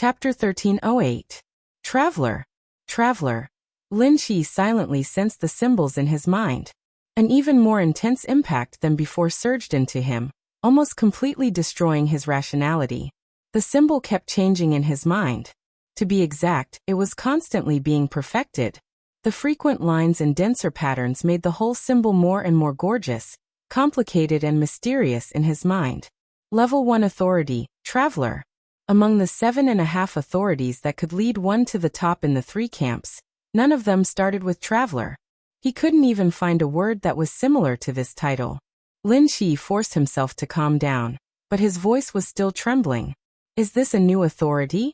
Chapter 1308. Traveler. Traveler. Lin Shi silently sensed the symbols in his mind. An even more intense impact than before surged into him, almost completely destroying his rationality. The symbol kept changing in his mind. To be exact, it was constantly being perfected. The frequent lines and denser patterns made the whole symbol more and more gorgeous, complicated and mysterious in his mind. Level 1 Authority, Traveler. Among the 7.5 authorities that could lead one to the top in the 3 camps, none of them started with Traveler. He couldn't even find a word that was similar to this title. Lin Shi forced himself to calm down, but his voice was still trembling. Is this a new authority?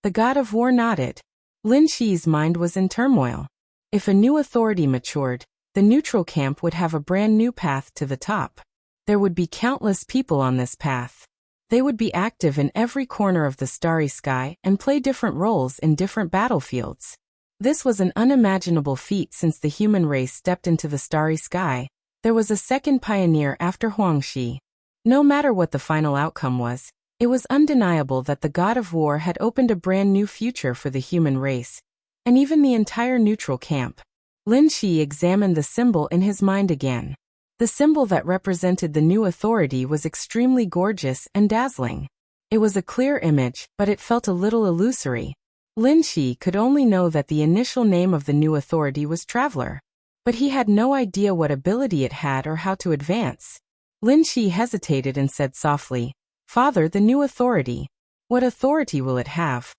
The god of war nodded. Lin Shi's mind was in turmoil. If a new authority matured, the neutral camp would have a brand new path to the top. There would be countless people on this path. They would be active in every corner of the starry sky and play different roles in different battlefields. This was an unimaginable feat since the human race stepped into the starry sky. There was a second pioneer after Huangxi. No matter what the final outcome was, it was undeniable that the god of war had opened a brand new future for the human race, and even the entire neutral camp. Lin Shi examined the symbol in his mind again. The symbol that represented the new authority was extremely gorgeous and dazzling. It was a clear image, but it felt a little illusory. Lin Shi could only know that the initial name of the new authority was Traveler, but he had no idea what ability it had or how to advance. Lin Shi hesitated and said softly, "Father, the new authority. What authority will it have?"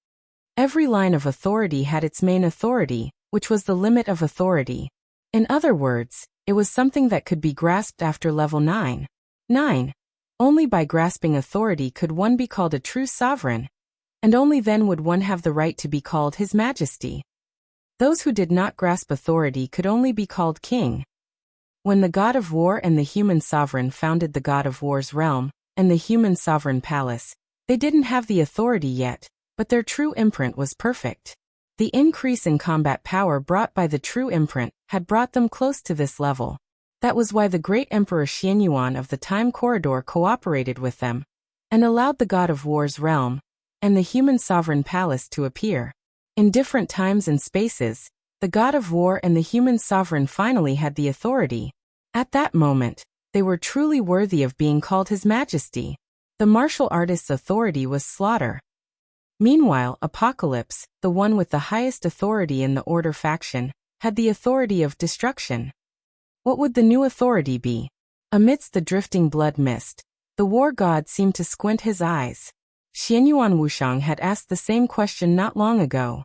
Every line of authority had its main authority, which was the limit of authority. In other words, it was something that could be grasped after level 9. 9. Only by grasping authority could one be called a true sovereign, and only then would one have the right to be called His Majesty. Those who did not grasp authority could only be called king. When the god of war and the human sovereign founded the god of war's realm, and the human sovereign palace, they didn't have the authority yet, but their true imprint was perfect. The increase in combat power brought by the true imprint had brought them close to this level. That was why the great Emperor Xianyuan of the Time Corridor cooperated with them, and allowed the god of war's realm, and the human sovereign palace to appear. In different times and spaces, the god of war and the human sovereign finally had the authority. At that moment, they were truly worthy of being called His Majesty. The martial artist's authority was slaughter. Meanwhile, Apocalypse, the one with the highest authority in the Order faction, had the authority of destruction. What would the new authority be? Amidst the drifting blood mist, the war god seemed to squint his eyes. Xianyuan Wuxiang had asked the same question not long ago.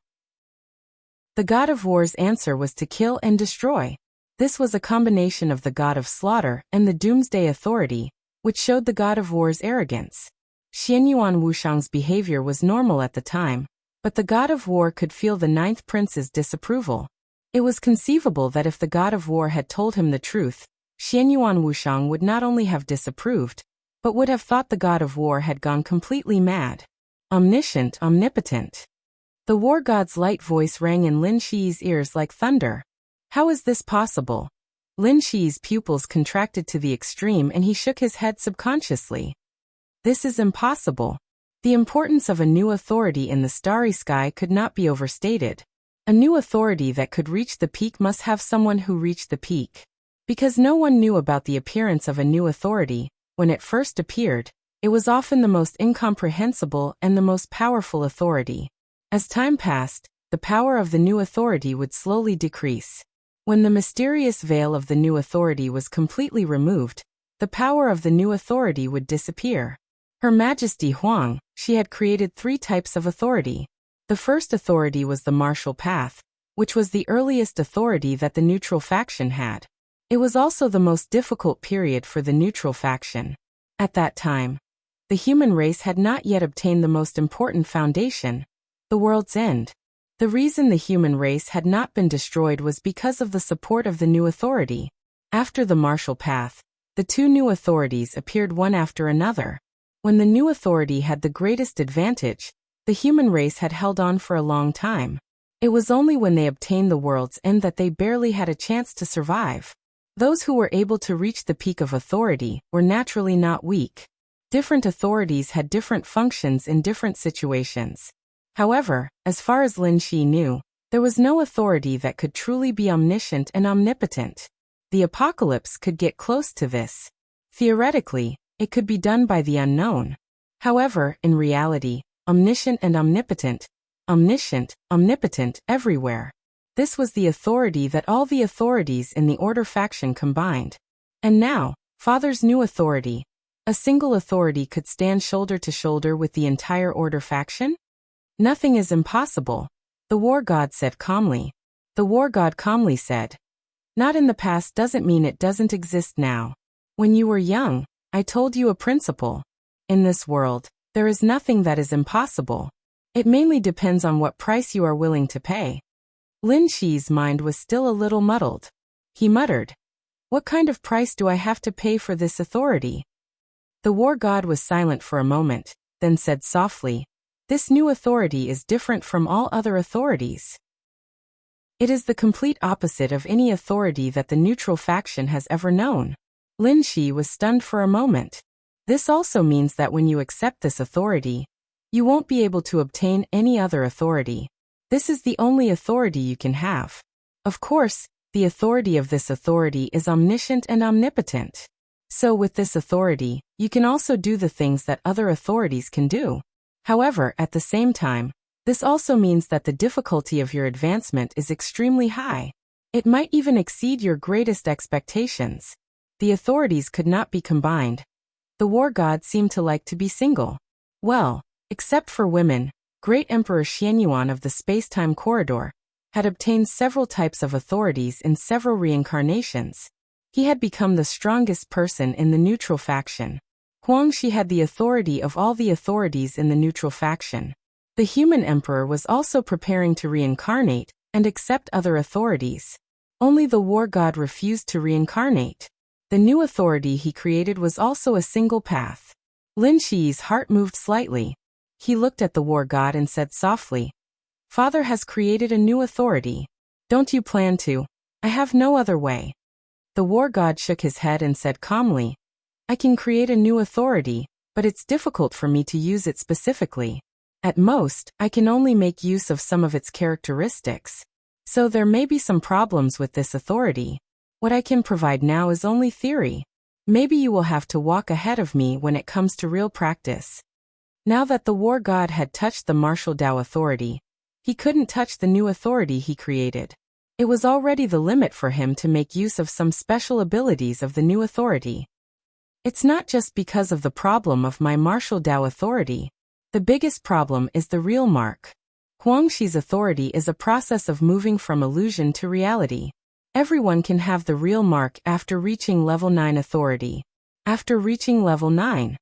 The god of war's answer was to kill and destroy. This was a combination of the god of slaughter and the doomsday authority, which showed the god of war's arrogance. Xianyuan Wuxiang's behavior was normal at the time, but the god of war could feel the ninth prince's disapproval. It was conceivable that if the god of war had told him the truth, Xianyuan Wuxiang would not only have disapproved, but would have thought the god of war had gone completely mad. Omniscient, omnipotent. The war god's light voice rang in Lin Shi's ears like thunder. How is this possible? Lin Shi's pupils contracted to the extreme and he shook his head subconsciously. This is impossible. The importance of a new authority in the starry sky could not be overstated. A new authority that could reach the peak must have someone who reached the peak. Because no one knew about the appearance of a new authority, when it first appeared, it was often the most incomprehensible and the most powerful authority. As time passed, the power of the new authority would slowly decrease. When the mysterious veil of the new authority was completely removed, the power of the new authority would disappear. Her Majesty Huang, she had created 3 types of authority. The first authority was the martial path, which was the earliest authority that the neutral faction had. It was also the most difficult period for the neutral faction. At that time, the human race had not yet obtained the most important foundation, the world's end. The reason the human race had not been destroyed was because of the support of the new authority. After the martial path, the 2 new authorities appeared one after another. When the new authority had the greatest advantage, the human race had held on for a long time. It was only when they obtained the world's end that they barely had a chance to survive. Those who were able to reach the peak of authority were naturally not weak. Different authorities had different functions in different situations. However, as far as Lin Shi knew, there was no authority that could truly be omniscient and omnipotent. The apocalypse could get close to this. Theoretically, it could be done by the unknown. However, in reality, omniscient and omnipotent everywhere. This was the authority that all the authorities in the Order faction combined. And now, Father's new authority. A single authority could stand shoulder to shoulder with the entire Order faction? Nothing is impossible, the War God said calmly. The War God calmly said, "Not in the past doesn't mean it doesn't exist now. When you were young, I told you a principle. In this world, there is nothing that is impossible. It mainly depends on what price you are willing to pay." Lin Shi's mind was still a little muddled. He muttered, "What kind of price do I have to pay for this authority?" The War God was silent for a moment, then said softly, "This new authority is different from all other authorities. It is the complete opposite of any authority that the neutral faction has ever known." Lin Shi was stunned for a moment. This also means that when you accept this authority, you won't be able to obtain any other authority. This is the only authority you can have. Of course, the authority of this authority is omniscient and omnipotent. So with this authority, you can also do the things that other authorities can do. However, at the same time, this also means that the difficulty of your advancement is extremely high. It might even exceed your greatest expectations. The authorities could not be combined. The War God seemed to like to be single. Well, except for women, Great Emperor Xianyuan of the space-time corridor had obtained several types of authorities in several reincarnations. He had become the strongest person in the neutral faction. Huang Shi had the authority of all the authorities in the neutral faction. The human emperor was also preparing to reincarnate and accept other authorities. Only the War God refused to reincarnate. The new authority he created was also a single path. Lin Shi's heart moved slightly. He looked at the War God and said softly, "Father has created a new authority. Don't you plan to? I have no other way." The War God shook his head and said calmly, "I can create a new authority, but it's difficult for me to use it specifically. At most, I can only make use of some of its characteristics. So there may be some problems with this authority. What I can provide now is only theory. Maybe you will have to walk ahead of me when it comes to real practice." Now that the War God had touched the martial Dao authority, he couldn't touch the new authority he created. It was already the limit for him to make use of some special abilities of the new authority. It's not just because of the problem of my martial Dao authority. The biggest problem is the real mark. Huang Shi's authority is a process of moving from illusion to reality. Everyone can have the real mark after reaching level 9 authority. After reaching level 9,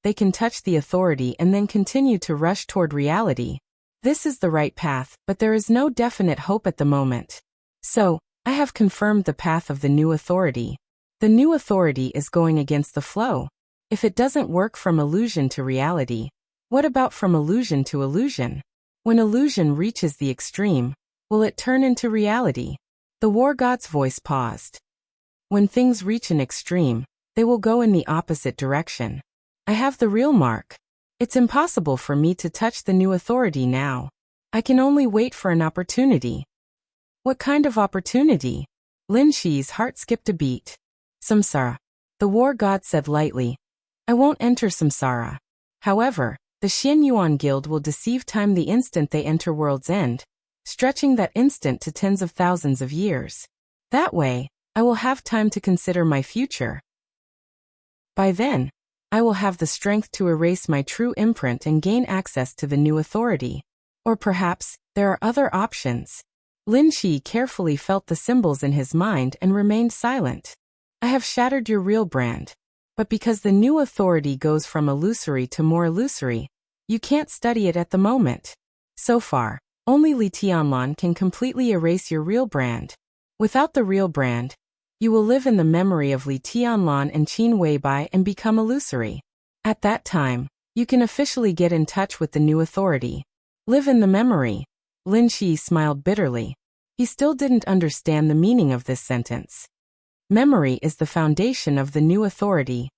they can touch the authority and then continue to rush toward reality. This is the right path, but there is no definite hope at the moment. So, I have confirmed the path of the new authority. The new authority is going against the flow. If it doesn't work from illusion to reality, what about from illusion to illusion? When illusion reaches the extreme, will it turn into reality? The War God's voice paused. When things reach an extreme, they will go in the opposite direction. I have the real mark. It's impossible for me to touch the new authority now. I can only wait for an opportunity. What kind of opportunity? Lin Shi's heart skipped a beat. Samsara. The War God said lightly. I won't enter samsara. However, the Xianyuan Guild will deceive time the instant they enter world's end, stretching that instant to tens of thousands of years. That way, I will have time to consider my future. By then, I will have the strength to erase my true imprint and gain access to the new authority. Or perhaps, there are other options. Lin Shi carefully felt the symbols in his mind and remained silent. I have shattered your real brand. But because the new authority goes from illusory to more illusory, you can't study it at the moment. So far, only Li Tianlan can completely erase your real brand. Without the real brand, you will live in the memory of Li Tianlan and Qin Weibai and become illusory. At that time, you can officially get in touch with the new authority. Live in the memory. Lin Shi smiled bitterly. He still didn't understand the meaning of this sentence. Memory is the foundation of the new authority.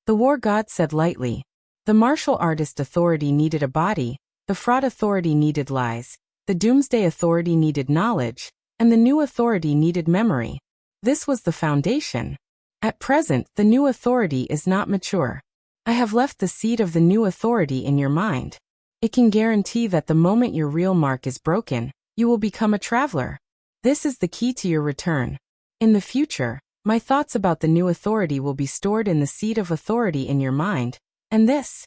The War God said lightly. The martial artist authority needed a body. The The fraud authority needed lies, the doomsday authority needed knowledge, and the new authority needed memory. This was the foundation. At present, the new authority is not mature. I have left the seed of the new authority in your mind. It can guarantee that the moment your real mark is broken, you will become a traveler. This is the key to your return. In the future, my thoughts about the new authority will be stored in the seed of authority in your mind, and this.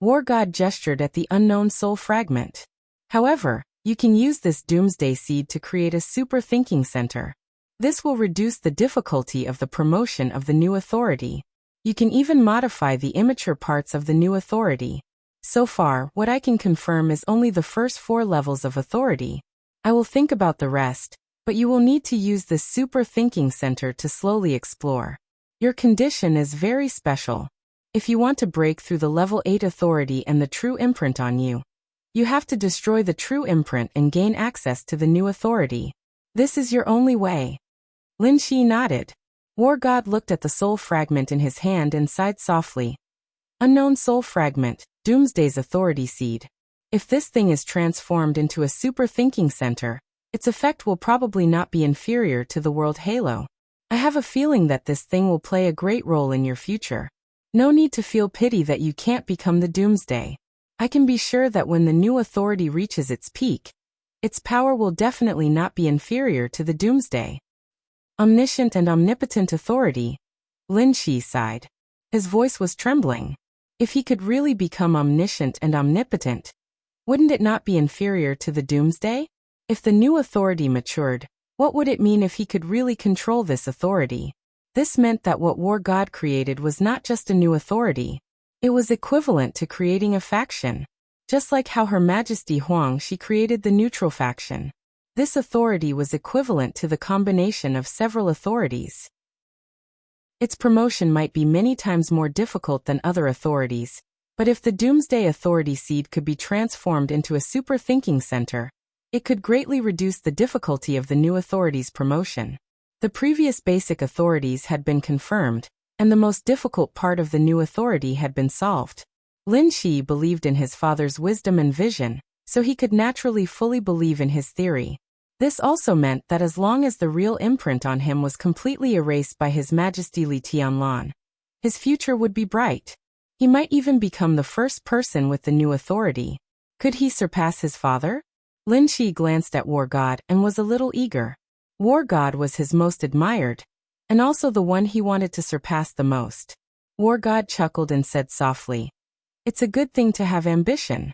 War God gestured at the unknown soul fragment. However, you can use this doomsday seed to create a super thinking center. This will reduce the difficulty of the promotion of the new authority. You can even modify the immature parts of the new authority. So far, what I can confirm is only the first 4 levels of authority. I will think about the rest, but you will need to use this super thinking center to slowly explore. Your condition is very special. If you want to break through the level 8 authority and the true imprint on you, you have to destroy the true imprint and gain access to the new authority. This is your only way. Lin Shi nodded. War God looked at the soul fragment in his hand and sighed softly. Unknown soul fragment, Doomsday's authority seed. If this thing is transformed into a super thinking center, its effect will probably not be inferior to the world Halo. I have a feeling that this thing will play a great role in your future. No need to feel pity that you can't become the Doomsday. I can be sure that when the new authority reaches its peak, its power will definitely not be inferior to the Doomsday. Omniscient and omnipotent authority. Lin Shi sighed. His voice was trembling. If he could really become omniscient and omnipotent, wouldn't it not be inferior to the Doomsday? If the new authority matured, what would it mean if he could really control this authority? This meant that what War God created was not just a new authority. It was equivalent to creating a faction. Just like how Her Majesty Huang Shi created the neutral faction. This authority was equivalent to the combination of several authorities. Its promotion might be many times more difficult than other authorities, but if the Doomsday Authority seed could be transformed into a super thinking center, it could greatly reduce the difficulty of the new authority's promotion. The previous basic authorities had been confirmed, and the most difficult part of the new authority had been solved. Lin Shi believed in his father's wisdom and vision, so he could naturally fully believe in his theory. This also meant that as long as the real imprint on him was completely erased by His Majesty Li Tianlan, his future would be bright. He might even become the first person with the new authority. Could he surpass his father? Lin Shi glanced at War God and was a little eager. War God was his most admired, and also the one he wanted to surpass the most. War God chuckled and said softly, "It's a good thing to have ambition."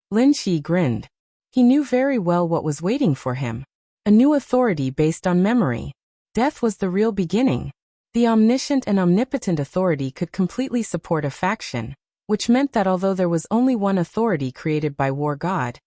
Lin Shi grinned. He knew very well what was waiting for him. A new authority based on memory. Death was the real beginning. The omniscient and omnipotent authority could completely support a faction, which meant that although there was only one authority created by War God,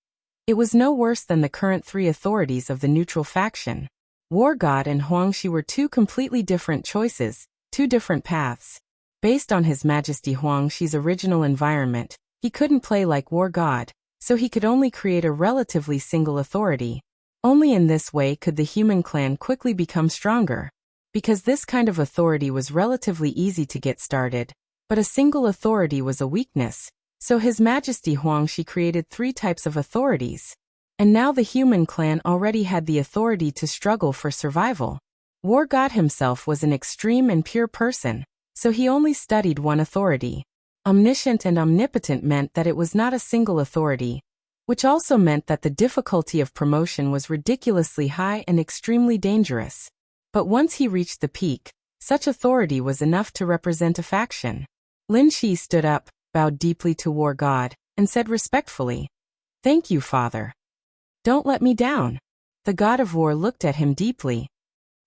it was no worse than the current 3 authorities of the neutral faction. War God and Huang Shi were 2 completely different choices, 2 different paths. Based on His Majesty Huang Shi's original environment, he couldn't play like War God, so he could only create a relatively single authority. Only in this way could the human clan quickly become stronger. Because this kind of authority was relatively easy to get started, but a single authority was a weakness, so His Majesty Huang Shi created 3 types of authorities. And now the human clan already had the authority to struggle for survival. War God himself was an extreme and pure person, so he only studied one authority. Omniscient and omnipotent meant that it was not a single authority, which also meant that the difficulty of promotion was ridiculously high and extremely dangerous. But once he reached the peak, such authority was enough to represent a faction. Lin Shi stood up, bowed deeply to War God, and said respectfully, "Thank you, Father. Don't let me down." The God of War looked at him deeply.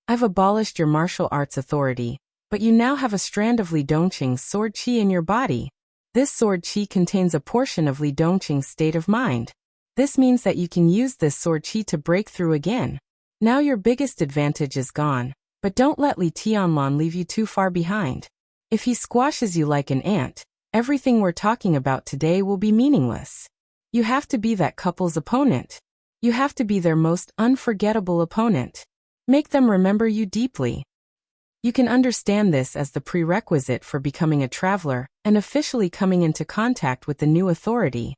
"I've abolished your martial arts authority, but you now have a strand of Li Dongqing's sword qi in your body. This sword qi contains a portion of Li Dongqing's state of mind. This means that you can use this sword qi to break through again. Now your biggest advantage is gone, but don't let Li Tianlan leave you too far behind. If he squashes you like an ant, everything we're talking about today will be meaningless. You have to be that couple's opponent. You have to be their most unforgettable opponent. Make them remember you deeply. You can understand this as the prerequisite for becoming a traveler and officially coming into contact with the new authority.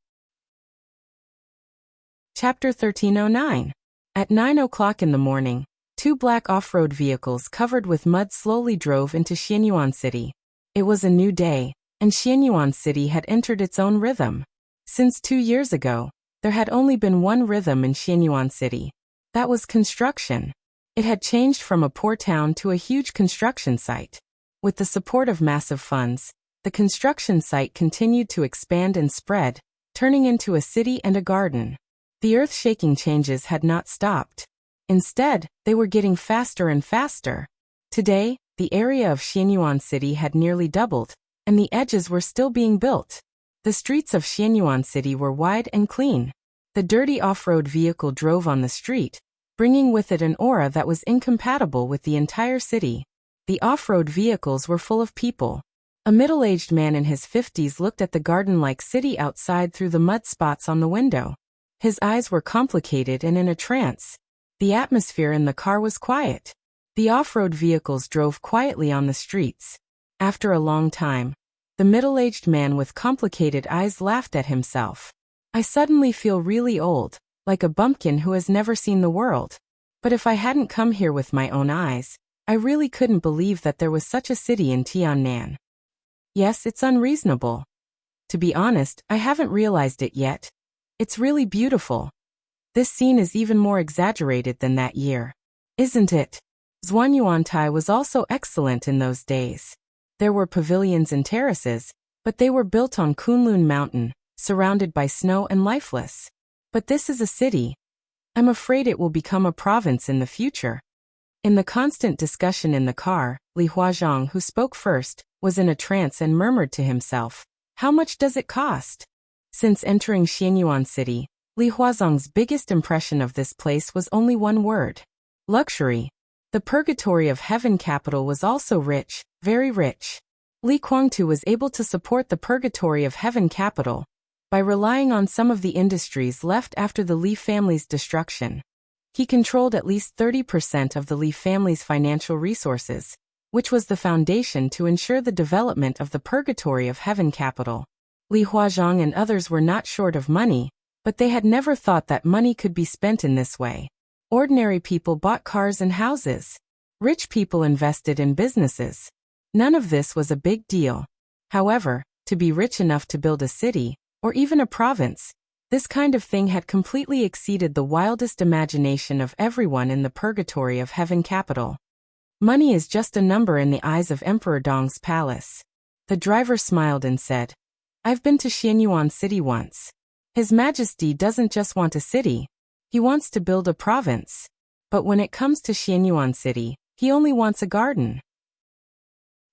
Chapter 1309. At 9 o'clock in the morning, two black off-road vehicles covered with mud slowly drove into Xianyuan City. It was a new day, and Xianyuan City had entered its own rhythm. Since 2 years ago, there had only been one rhythm in Xianyuan City. That was construction. It had changed from a poor town to a huge construction site. With the support of massive funds, the construction site continued to expand and spread, turning into a city and a garden. The earth-shaking changes had not stopped. Instead, they were getting faster and faster. Today, the area of Xianyuan City had nearly doubled, and the edges were still being built. The streets of Xianyuan City were wide and clean. The dirty off-road vehicle drove on the street, bringing with it an aura that was incompatible with the entire city. The off-road vehicles were full of people. A middle-aged man in his 50s looked at the garden-like city outside through the mud spots on the window. His eyes were complicated and in a trance. The atmosphere in the car was quiet. The off-road vehicles drove quietly on the streets. After a long time, the middle-aged man with complicated eyes laughed at himself. I suddenly feel really old, like a bumpkin who has never seen the world. But if I hadn't come here with my own eyes, I really couldn't believe that there was such a city in Tiannan. Yes, it's unreasonable. To be honest, I haven't realized it yet. It's really beautiful. This scene is even more exaggerated than that year. Isn't it? Zhuanyuantai was also excellent in those days. There were pavilions and terraces, but they were built on Kunlun Mountain, surrounded by snow and lifeless. But this is a city. I'm afraid it will become a province in the future. In the constant discussion in the car, Li Huazhang, who spoke first, was in a trance and murmured to himself, "How much does it cost?" Since entering Xianyuan City, Li Huazhang's biggest impression of this place was only one word: luxury. The Purgatory of Heaven capital was also rich, very rich. Li Kuangtu was able to support the Purgatory of Heaven capital by relying on some of the industries left after the Li family's destruction. He controlled at least 30% of the Li family's financial resources, which was the foundation to ensure the development of the Purgatory of Heaven capital. Li Huazhang and others were not short of money, but they had never thought that money could be spent in this way. Ordinary people bought cars and houses. Rich people invested in businesses. None of this was a big deal. However, to be rich enough to build a city, or even a province, this kind of thing had completely exceeded the wildest imagination of everyone in the Purgatory of Heaven capital. Money is just a number in the eyes of Emperor Dong's palace. The driver smiled and said, "I've been to Xianyuan City once. His Majesty doesn't just want a city, he wants to build a province. But when it comes to Xianyuan City, he only wants a garden."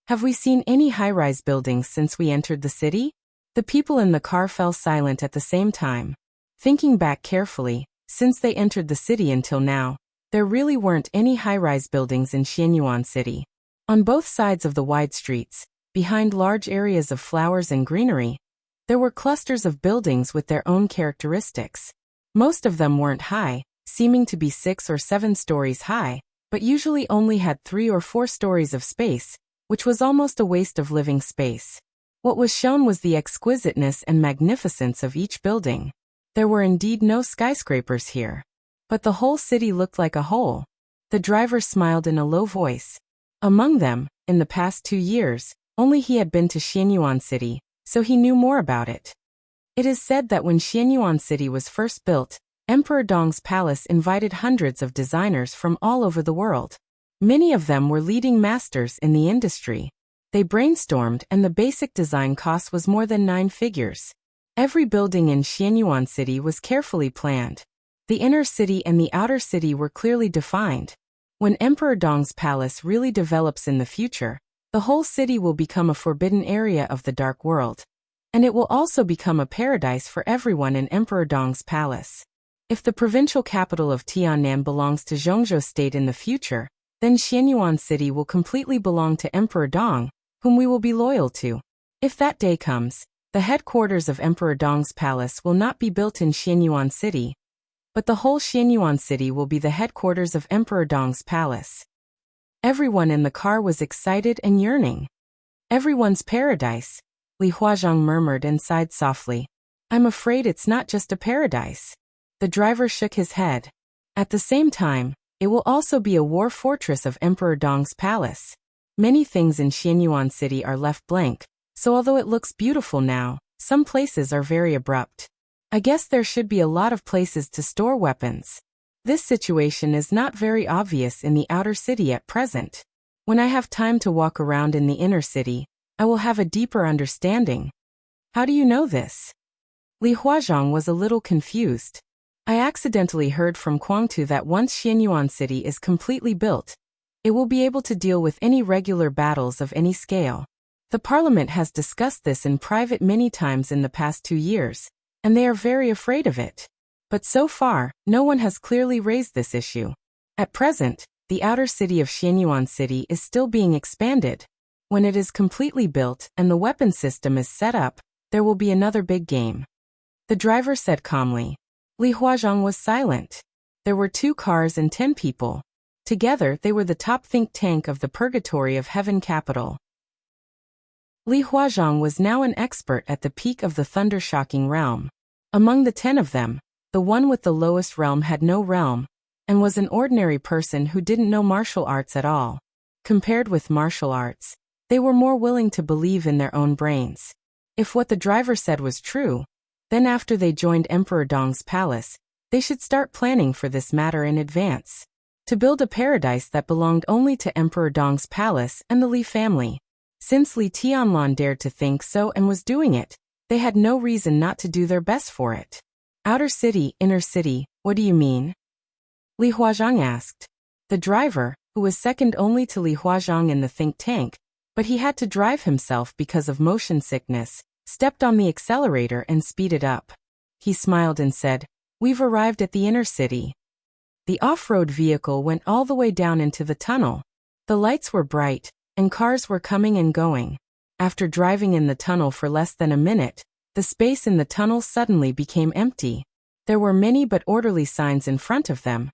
Have we seen any high-rise buildings since we entered the city? The people in the car fell silent at the same time. Thinking back carefully, since they entered the city until now, there really weren't any high-rise buildings in Xianyuan City. On both sides of the wide streets, behind large areas of flowers and greenery, there were clusters of buildings with their own characteristics. Most of them weren't high, seeming to be 6 or 7 stories high, but usually only had 3 or 4 stories of space, which was almost a waste of living space. What was shown was the exquisiteness and magnificence of each building. There were indeed no skyscrapers here. But the whole city looked like a whole. The driver smiled in a low voice. Among them, in the past 2 years, only he had been to Xianyuan City, so he knew more about it. It is said that when Xianyuan City was first built, Emperor Dong's palace invited hundreds of designers from all over the world. Many of them were leading masters in the industry. They brainstormed, and the basic design cost was more than 9 figures. Every building in Xianyuan City was carefully planned. The inner city and the outer city were clearly defined. When Emperor Dong's palace really develops in the future, the whole city will become a forbidden area of the dark world. And it will also become a paradise for everyone in Emperor Dong's palace. If the provincial capital of Tiannan belongs to Zhongzhou State in the future, then Xianyuan City will completely belong to Emperor Dong, whom we will be loyal to. If that day comes, the headquarters of Emperor Dong's palace will not be built in Xianyuan City, but the whole Xianyuan City will be the headquarters of Emperor Dong's palace. Everyone in the car was excited and yearning. Everyone's paradise, Li Huazhang murmured and sighed softly. I'm afraid it's not just a paradise. The driver shook his head. At the same time, it will also be a war fortress of Emperor Dong's palace. Many things in Xianyuan City are left blank, so although it looks beautiful now, some places are very abrupt. I guess there should be a lot of places to store weapons. This situation is not very obvious in the outer city at present. When I have time to walk around in the inner city, I will have a deeper understanding. How do you know this? Li Huazhong was a little confused. I accidentally heard from Guangtu that once Xianyuan City is completely built, it will be able to deal with any regular battles of any scale. The parliament has discussed this in private many times in the past 2 years, and they are very afraid of it. But so far, no one has clearly raised this issue. At present, the outer city of Xianyuan City is still being expanded. When it is completely built and the weapon system is set up, there will be another big game. The driver said calmly. Li Huazhong was silent. There were 2 cars and 10 people. Together, they were the top think tank of the Purgatory of Heaven capital. Li Huazhong was now an expert at the peak of the thunder-shocking realm. Among the 10 of them, the one with the lowest realm had no realm, and was an ordinary person who didn't know martial arts at all. Compared with martial arts, they were more willing to believe in their own brains. If what the driver said was true, then after they joined Emperor Dong's palace, they should start planning for this matter in advance. To build a paradise that belonged only to Emperor Dong's palace and the Li family. Since Li Tianlan dared to think so and was doing it, they had no reason not to do their best for it. Outer city, inner city, what do you mean? Li Huazhong asked. The driver, who was second only to Li Huazhong in the think tank, but he had to drive himself because of motion sickness, stepped on the accelerator and speeded up. He smiled and said, "We've arrived at the inner city." The off-road vehicle went all the way down into the tunnel. The lights were bright, and cars were coming and going. After driving in the tunnel for less than a minute, the space in the tunnel suddenly became empty. There were many but orderly signs in front of them,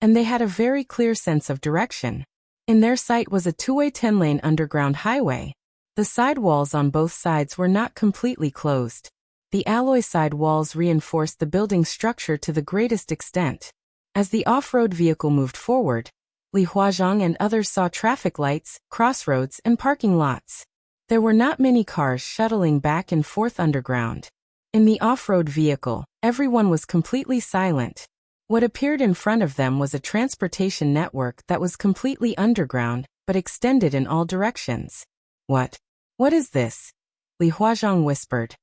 and they had a very clear sense of direction. In their sight was a 2-way 10-lane underground highway. The side walls on both sides were not completely closed. The alloy side walls reinforced the building structure to the greatest extent. As the off-road vehicle moved forward, Li Huazhong and others saw traffic lights, crossroads, and parking lots. There were not many cars shuttling back and forth underground. In the off-road vehicle, everyone was completely silent. What appeared in front of them was a transportation network that was completely underground, but extended in all directions. What? What is this? Li Huazhong whispered.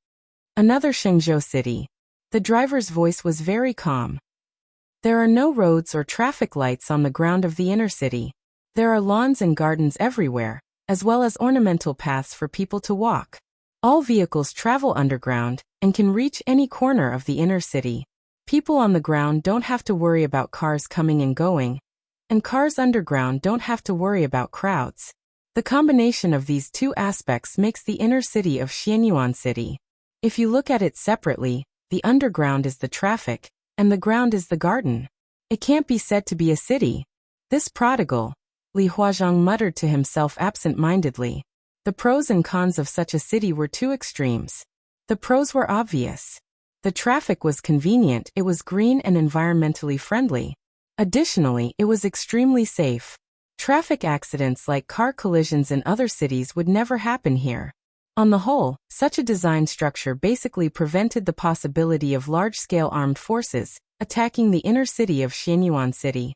Another Shenzhou city. The driver's voice was very calm. There are no roads or traffic lights on the ground of the inner city. There are lawns and gardens everywhere, as well as ornamental paths for people to walk. All vehicles travel underground and can reach any corner of the inner city. People on the ground don't have to worry about cars coming and going, and cars underground don't have to worry about crowds. The combination of these 2 aspects makes the inner city of Xianyuan City. If you look at it separately, the underground is the traffic, and the ground is the garden. It can't be said to be a city. This prodigal, Li Huazhong muttered to himself absent-mindedly. The pros and cons of such a city were 2 extremes. The pros were obvious. The traffic was convenient, it was green and environmentally friendly. Additionally, it was extremely safe. Traffic accidents like car collisions in other cities would never happen here. On the whole, such a design structure basically prevented the possibility of large-scale armed forces attacking the inner city of Xianyuan City.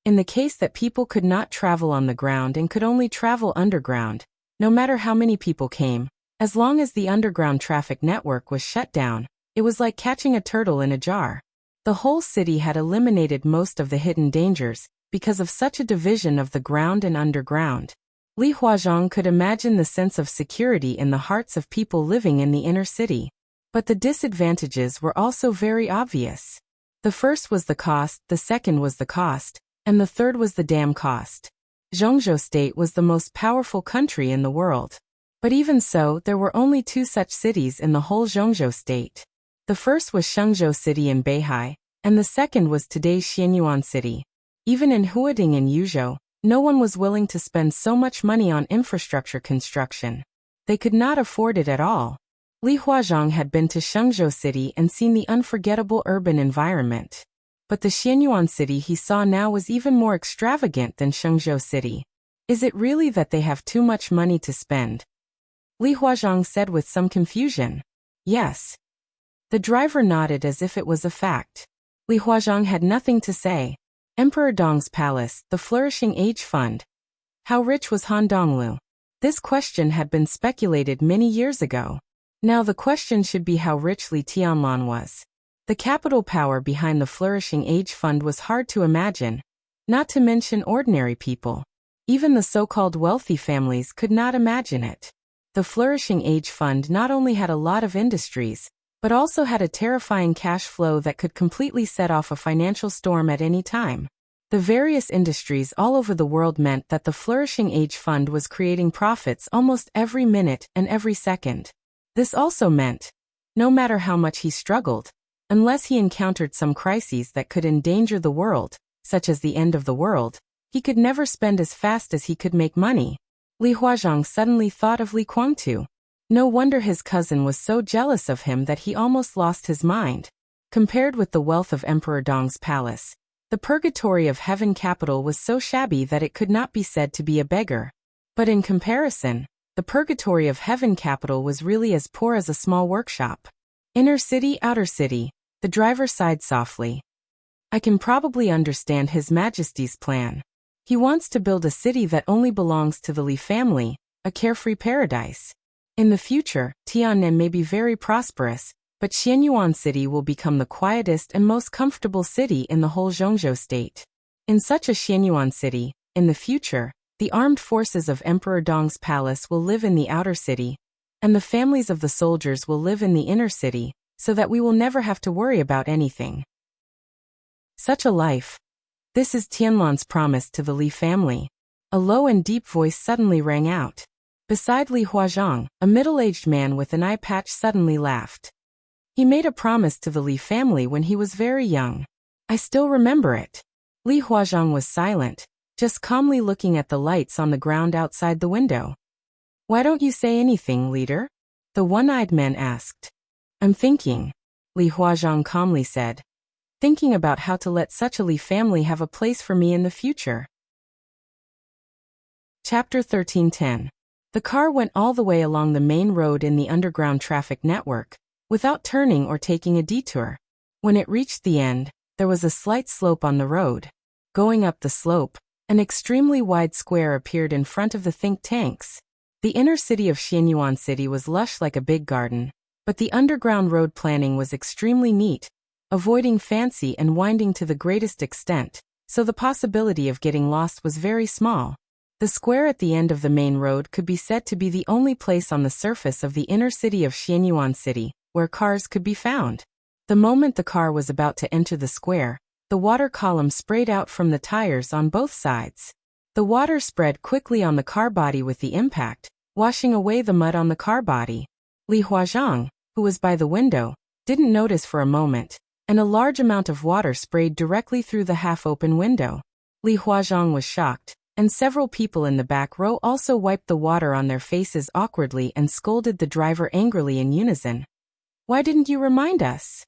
In the case that people could not travel on the ground and could only travel underground, no matter how many people came, as long as the underground traffic network was shut down, it was like catching a turtle in a jar. The whole city had eliminated most of the hidden dangers because of such a division of the ground and underground. Li Huazhong could imagine the sense of security in the hearts of people living in the inner city. But the disadvantages were also very obvious. The first was the cost, the second was the cost, and the third was the damn cost. Zhongzhou State was the most powerful country in the world. But even so, there were only 2 such cities in the whole Zhongzhou State. The first was Shenzhou City in Beihai, and the second was today's Xianyuan City. Even in Huading and Yuzhou, no one was willing to spend so much money on infrastructure construction. They could not afford it at all. Li Huazhang had been to Shenzhou City and seen the unforgettable urban environment. But the Xianyuan city he saw now was even more extravagant than Shenzhou City. Is it really that they have too much money to spend? Li Huazhang said with some confusion. Yes. The driver nodded as if it was a fact. Li Huazhang had nothing to say. Emperor Dong's palace, the flourishing age fund. How rich was Han Donglu? This question had been speculated many years ago. Now the question should be how rich Li Tianlan was. The capital power behind the flourishing age fund was hard to imagine, not to mention ordinary people. Even the so-called wealthy families could not imagine it. The flourishing age fund not only had a lot of industries, but also had a terrifying cash flow that could completely set off a financial storm at any time. The various industries all over the world meant that the flourishing age fund was creating profits almost every minute and every second. This also meant, no matter how much he struggled, unless he encountered some crises that could endanger the world, such as the end of the world, he could never spend as fast as he could make money. Li Huazhang suddenly thought of Li Guangtu. No wonder his cousin was so jealous of him that he almost lost his mind. Compared with the wealth of Emperor Dong's palace, the purgatory of heaven capital was so shabby that it could not be said to be a beggar. But in comparison, the purgatory of heaven capital was really as poor as a small workshop. Inner city, outer city, the driver sighed softly. I can probably understand His Majesty's plan. He wants to build a city that only belongs to the Li family, a carefree paradise. In the future, Tiannan may be very prosperous, but Xianyuan City will become the quietest and most comfortable city in the whole Zhongzhou state. In such a Xianyuan city, in the future, the armed forces of Emperor Dong's palace will live in the outer city, and the families of the soldiers will live in the inner city, so that we will never have to worry about anything. Such a life. This is Tianlan's promise to the Li family. A low and deep voice suddenly rang out. Beside Li Huazhang, a middle-aged man with an eye patch suddenly laughed. He made a promise to the Li family when he was very young. I still remember it. Li Huazhang was silent, just calmly looking at the lights on the ground outside the window. Why don't you say anything, leader? The one-eyed man asked. I'm thinking, Li Huazhang calmly said. Thinking about how to let such a Li family have a place for me in the future. Chapter 13:10. The car went all the way along the main road in the underground traffic network, without turning or taking a detour. When it reached the end, there was a slight slope on the road. Going up the slope, an extremely wide square appeared in front of the think tanks. The inner city of Xianyuan City was lush like a big garden, but the underground road planning was extremely neat, avoiding fancy and winding to the greatest extent, so the possibility of getting lost was very small. The square at the end of the main road could be said to be the only place on the surface of the inner city of Xianyuan City where cars could be found. The moment the car was about to enter the square, the water column sprayed out from the tires on both sides. The water spread quickly on the car body with the impact, washing away the mud on the car body. Li Huazhang, who was by the window, didn't notice for a moment, and a large amount of water sprayed directly through the half-open window. Li Huazhang was shocked, and several people in the back row also wiped the water on their faces awkwardly and scolded the driver angrily in unison. Why didn't you remind us?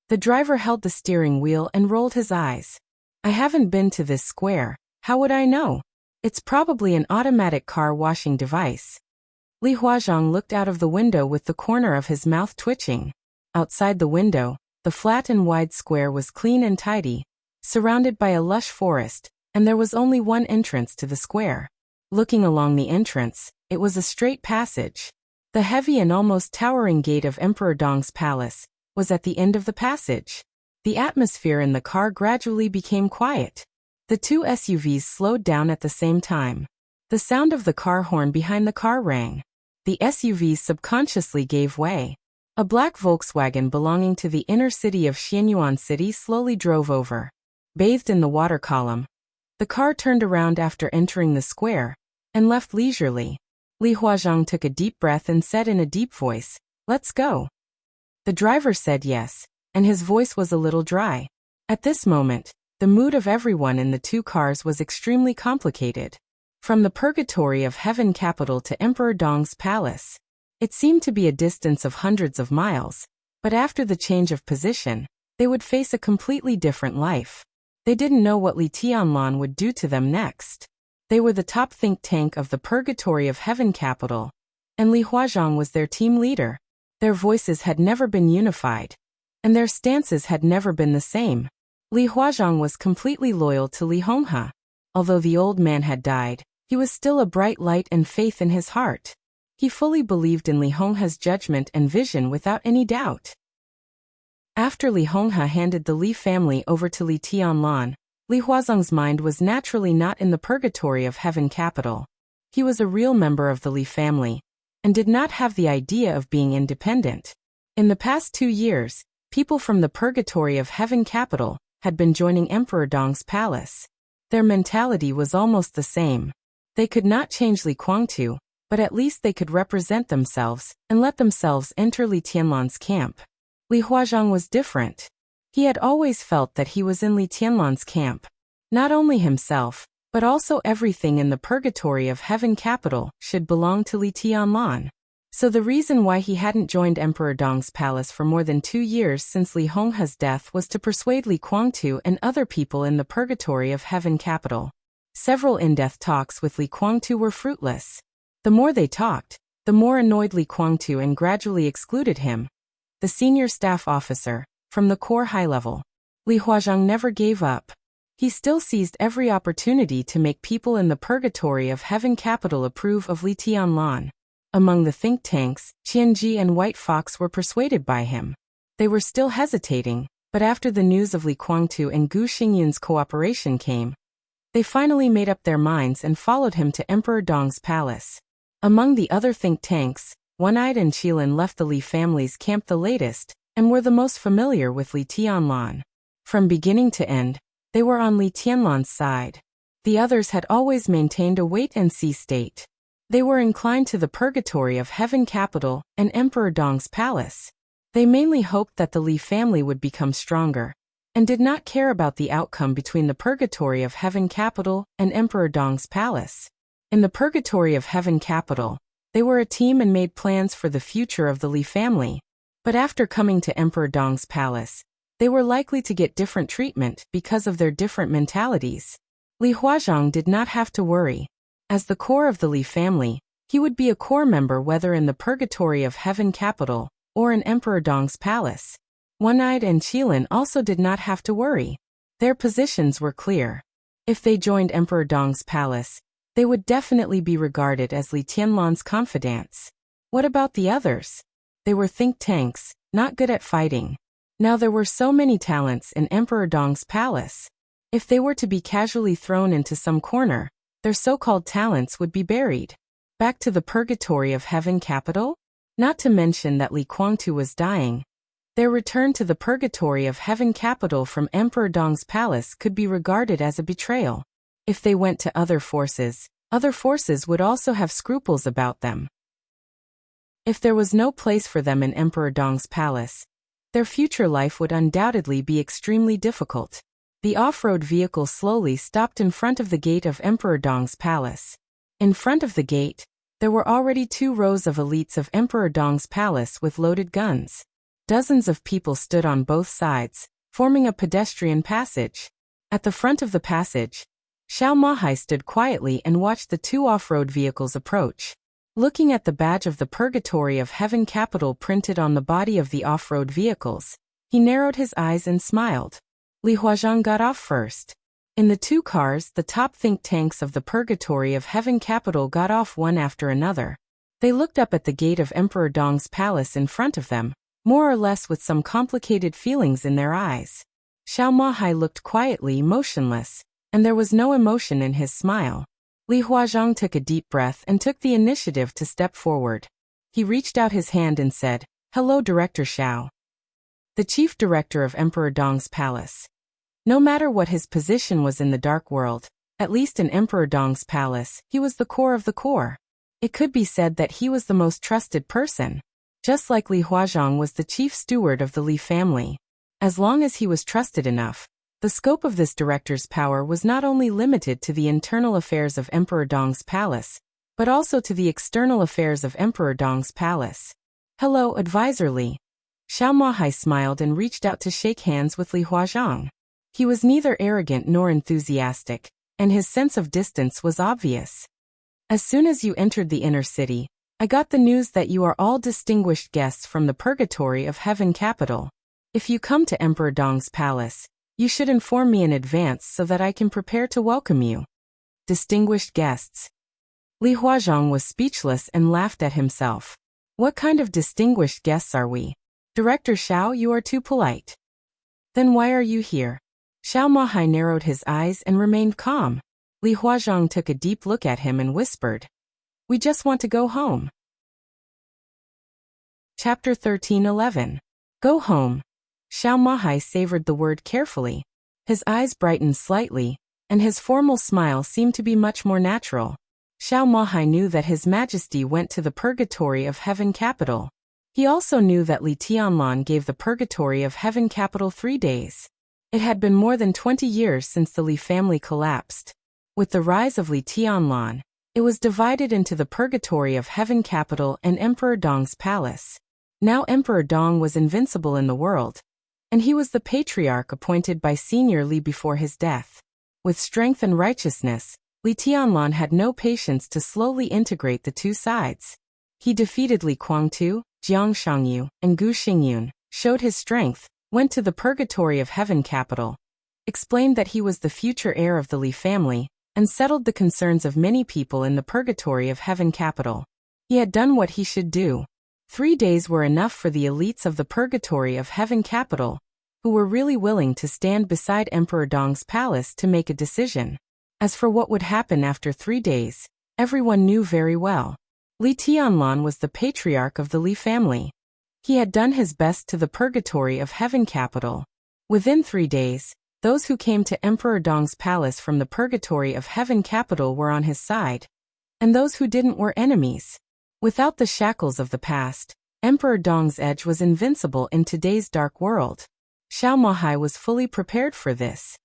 The driver held the steering wheel and rolled his eyes. I haven't been to this square, how would I know? It's probably an automatic car washing device. Li Huazhang looked out of the window with the corner of his mouth twitching. Outside the window, the flat and wide square was clean and tidy, surrounded by a lush forest, and there was only one entrance to the square. Looking along the entrance, it was a straight passage. The heavy and almost towering gate of Emperor Dong's palace was at the end of the passage. The atmosphere in the car gradually became quiet. The two SUVs slowed down at the same time. The sound of the car horn behind the car rang. The SUVs subconsciously gave way. A black Volkswagen belonging to the inner city of Xianyuan City slowly drove over. Bathed in the water column, the car turned around after entering the square, and left leisurely. Li Huazhang took a deep breath and said in a deep voice, "Let's go." The driver said yes, and his voice was a little dry. At this moment, the mood of everyone in the two cars was extremely complicated. From the purgatory of heaven capital to Emperor Dong's palace. It seemed to be a distance of hundreds of miles, but after the change of position, they would face a completely different life. They didn't know what Li Tianlan would do to them next. They were the top think tank of the Purgatory of Heaven capital, and Li Huazhang was their team leader. Their voices had never been unified, and their stances had never been the same. Li Huazhang was completely loyal to Li Honghe. Although the old man had died, he was still a bright light and faith in his heart. He fully believed in Li Honghe's judgment and vision without any doubt. After Li Honghe handed the Li family over to Li Tianlan, Li Huazhang's mind was naturally not in the Purgatory of Heaven capital. He was a real member of the Li family, and did not have the idea of being independent. In the past 2 years, people from the Purgatory of Heaven capital had been joining Emperor Dong's palace. Their mentality was almost the same. They could not change Li Guangtu, but at least they could represent themselves and let themselves enter Li Tianlan's camp. Li Huazhang was different. He had always felt that he was in Li Tianlan's camp. Not only himself, but also everything in the Purgatory of Heaven capital should belong to Li Tianlan. So the reason why he hadn't joined Emperor Dong's palace for more than 2 years since Li Honghe's death was to persuade Li Guangtu and other people in the Purgatory of Heaven capital. Several in-depth talks with Li Guangtu were fruitless. The more they talked, the more annoyed Li Guangtu and gradually excluded him, the senior staff officer, from the core high level. Li Huazhang never gave up. He still seized every opportunity to make people in the Purgatory of Heaven capital approve of Li Tianlan. Among the think tanks, Qianji and White Fox were persuaded by him. They were still hesitating, but after the news of Li Guangtu and Gu Xingyun's cooperation came, they finally made up their minds and followed him to Emperor Dong's palace. Among the other think tanks, One-Eyed and Qilin left the Li family's camp the latest, and were the most familiar with Li Tianlan. From beginning to end, they were on Li Tianlan's side. The others had always maintained a wait-and-see state. They were inclined to the Purgatory of Heaven capital and Emperor Dong's palace. They mainly hoped that the Li family would become stronger, and did not care about the outcome between the Purgatory of Heaven capital and Emperor Dong's palace. In the Purgatory of Heaven capital, they were a team and made plans for the future of the Li family. But after coming to Emperor Dong's palace, they were likely to get different treatment because of their different mentalities. Li Huazhang did not have to worry. As the core of the Li family, he would be a core member whether in the Purgatory of Heaven capital or in Emperor Dong's palace. One-Eyed and Qilin also did not have to worry. Their positions were clear. If they joined Emperor Dong's palace, they would definitely be regarded as Li Tianlan's confidants. What about the others? They were think tanks, not good at fighting. Now there were so many talents in Emperor Dong's palace. If they were to be casually thrown into some corner, their so-called talents would be buried. Back to the Purgatory of Heaven capital? Not to mention that Li Guangtu was dying. Their return to the Purgatory of Heaven capital from Emperor Dong's palace could be regarded as a betrayal. If they went to other forces would also have scruples about them. If there was no place for them in Emperor Dong's palace, their future life would undoubtedly be extremely difficult. The off-road vehicle slowly stopped in front of the gate of Emperor Dong's palace. In front of the gate, there were already 2 rows of elites of Emperor Dong's palace with loaded guns. Dozens of people stood on both sides, forming a pedestrian passage. At the front of the passage, Xiao Mahai stood quietly and watched the 2 off-road vehicles approach. Looking at the badge of the Purgatory of Heaven capital printed on the body of the off-road vehicles, he narrowed his eyes and smiled. Li Huazhang got off first. In the 2 cars, the top think tanks of the Purgatory of Heaven capital got off one after another. They looked up at the gate of Emperor Dong's palace in front of them, more or less with some complicated feelings in their eyes. Xiao Mahai looked quietly motionless, and there was no emotion in his smile. Li Huazhang took a deep breath and took the initiative to step forward. He reached out his hand and said, "Hello, Director Xiao." The chief director of Emperor Dong's palace. No matter what his position was in the dark world, at least in Emperor Dong's palace, he was the core of the core. It could be said that he was the most trusted person. Just like Li Huazhang was the chief steward of the Li family. As long as he was trusted enough, the scope of this director's power was not only limited to the internal affairs of Emperor Dong's palace, but also to the external affairs of Emperor Dong's palace. "Hello, Advisor Li." Xiao Mahai smiled and reached out to shake hands with Li Huazhang. He was neither arrogant nor enthusiastic, and his sense of distance was obvious. "As soon as you entered the inner city, I got the news that you are all distinguished guests from the Purgatory of Heaven capital. If you come to Emperor Dong's palace, you should inform me in advance so that I can prepare to welcome you." Distinguished guests. Li Huazhang was speechless and laughed at himself. "What kind of distinguished guests are we? Director Xiao, you are too polite." "Then why are you here?" Xiao Mahai narrowed his eyes and remained calm. Li Huazhang took a deep look at him and whispered, "We just want to go home." Chapter 13:11. Go home. Xiao Mahai savored the word carefully. His eyes brightened slightly, and his formal smile seemed to be much more natural. Xiao Mahai knew that His Majesty went to the Purgatory of Heaven capital. He also knew that Li Tianlan gave the Purgatory of Heaven capital 3 days. It had been more than 20 years since the Li family collapsed. With the rise of Li Tianlan, it was divided into the Purgatory of Heaven capital and Emperor Dong's palace. Now Emperor Dong was invincible in the world, and he was the patriarch appointed by Senior Li before his death. With strength and righteousness, Li Tianlan had no patience to slowly integrate the two sides. He defeated Li Guangtu, Jiang Shangyu, and Gu Xingyun, showed his strength, went to the Purgatory of Heaven capital, explained that he was the future heir of the Li family, and settled the concerns of many people in the Purgatory of Heaven capital. He had done what he should do. 3 days were enough for the elites of the Purgatory of Heaven capital, who were really willing to stand beside Emperor Dong's palace to make a decision. As for what would happen after 3 days, everyone knew very well. Li Tianlan was the patriarch of the Li family. He had done his best to the Purgatory of Heaven capital. Within 3 days, those who came to Emperor Dong's palace from the Purgatory of Heaven capital were on his side, and those who didn't were enemies. Without the shackles of the past, Emperor Dong's edge was invincible in today's dark world. Xiao Mahai was fully prepared for this.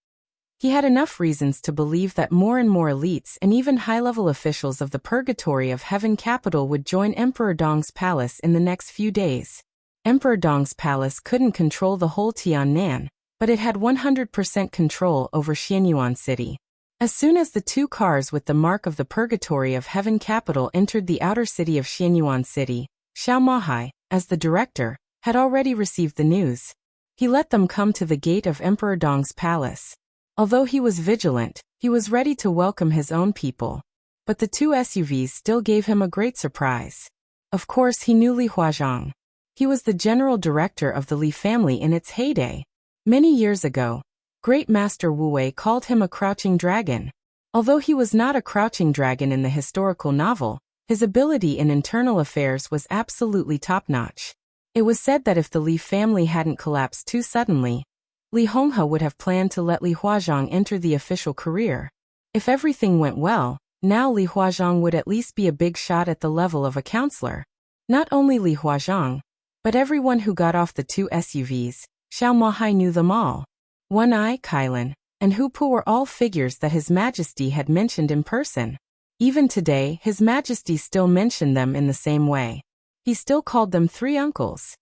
He had enough reasons to believe that more and more elites and even high-level officials of the Purgatory of Heaven capital would join Emperor Dong's palace in the next few days. Emperor Dong's palace couldn't control the whole Tiannan, but it had 100% control over Xianyuan City. As soon as the 2 cars with the mark of the Purgatory of Heaven capital entered the outer city of Xianyuan City, Xiao Mahai, as the director, had already received the news. He let them come to the gate of Emperor Dong's palace. Although he was vigilant, he was ready to welcome his own people. But the 2 SUVs still gave him a great surprise. Of course he knew Li Huazhang. He was the general director of the Li family in its heyday. Many years ago, Great Master Wu Wei called him a crouching dragon. Although he was not a crouching dragon in the historical novel, his ability in internal affairs was absolutely top-notch. It was said that if the Li family hadn't collapsed too suddenly, Li Honghe would have planned to let Li Huazhang enter the official career. If everything went well, now Li Huazhang would at least be a big shot at the level of a counselor. Not only Li Huazhang, but everyone who got off the 2 SUVs, Xiao Mahai knew them all. One Eye, Kailan, and Hupu were all figures that His Majesty had mentioned in person. Even today, His Majesty still mentioned them in the same way. He still called them 3 uncles.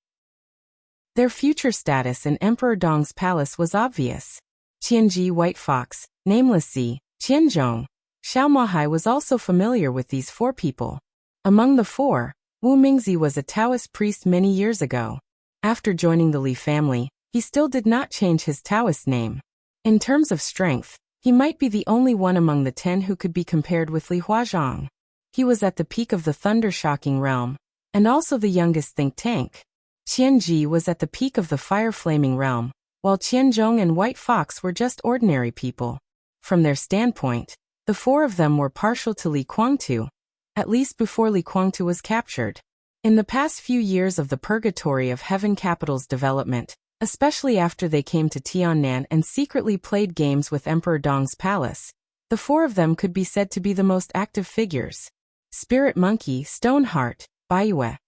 Their future status in Emperor Dong's palace was obvious. Qianji White Fox, Nameless Sea, Qianzhong. Xiao Mahai was also familiar with these 4 people. Among the 4, Wu Mingzi was a Taoist priest many years ago. After joining the Li family, he still did not change his Taoist name. In terms of strength, he might be the only one among the 10 who could be compared with Li Huazhang. He was at the peak of the thunder-shocking realm, and also the youngest think tank. Qianji was at the peak of the fire-flaming realm, while Qianzhong and White Fox were just ordinary people. From their standpoint, the 4 of them were partial to Li Guangtu, at least before Li Guangtu was captured. In the past few years of the Purgatory of Heaven capital's development, especially after they came to Tiannan and secretly played games with Emperor Dong's palace, the 4 of them could be said to be the most active figures. Spirit Monkey, Stoneheart, Baiyue.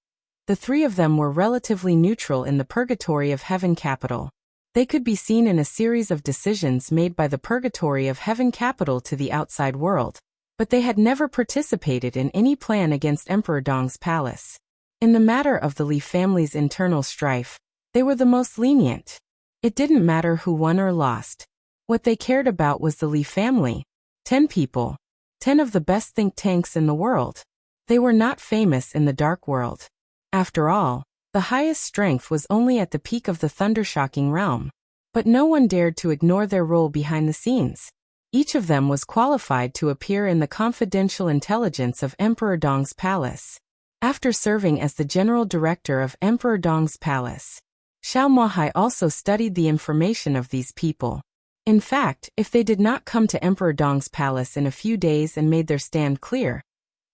The 3 of them were relatively neutral in the Purgatory of Heaven capital. They could be seen in a series of decisions made by the Purgatory of Heaven capital to the outside world, but they had never participated in any plan against Emperor Dong's palace. In the matter of the Li family's internal strife, they were the most lenient. It didn't matter who won or lost. What they cared about was the Li family. 10 people. 10 of the best think tanks in the world. They were not famous in the dark world. After all, the highest strength was only at the peak of the thundershocking realm. But no one dared to ignore their role behind the scenes. Each of them was qualified to appear in the confidential intelligence of Emperor Dong's palace. After serving as the general director of Emperor Dong's palace, Xiao Mohai also studied the information of these people. In fact, if they did not come to Emperor Dong's palace in a few days and made their stand clear,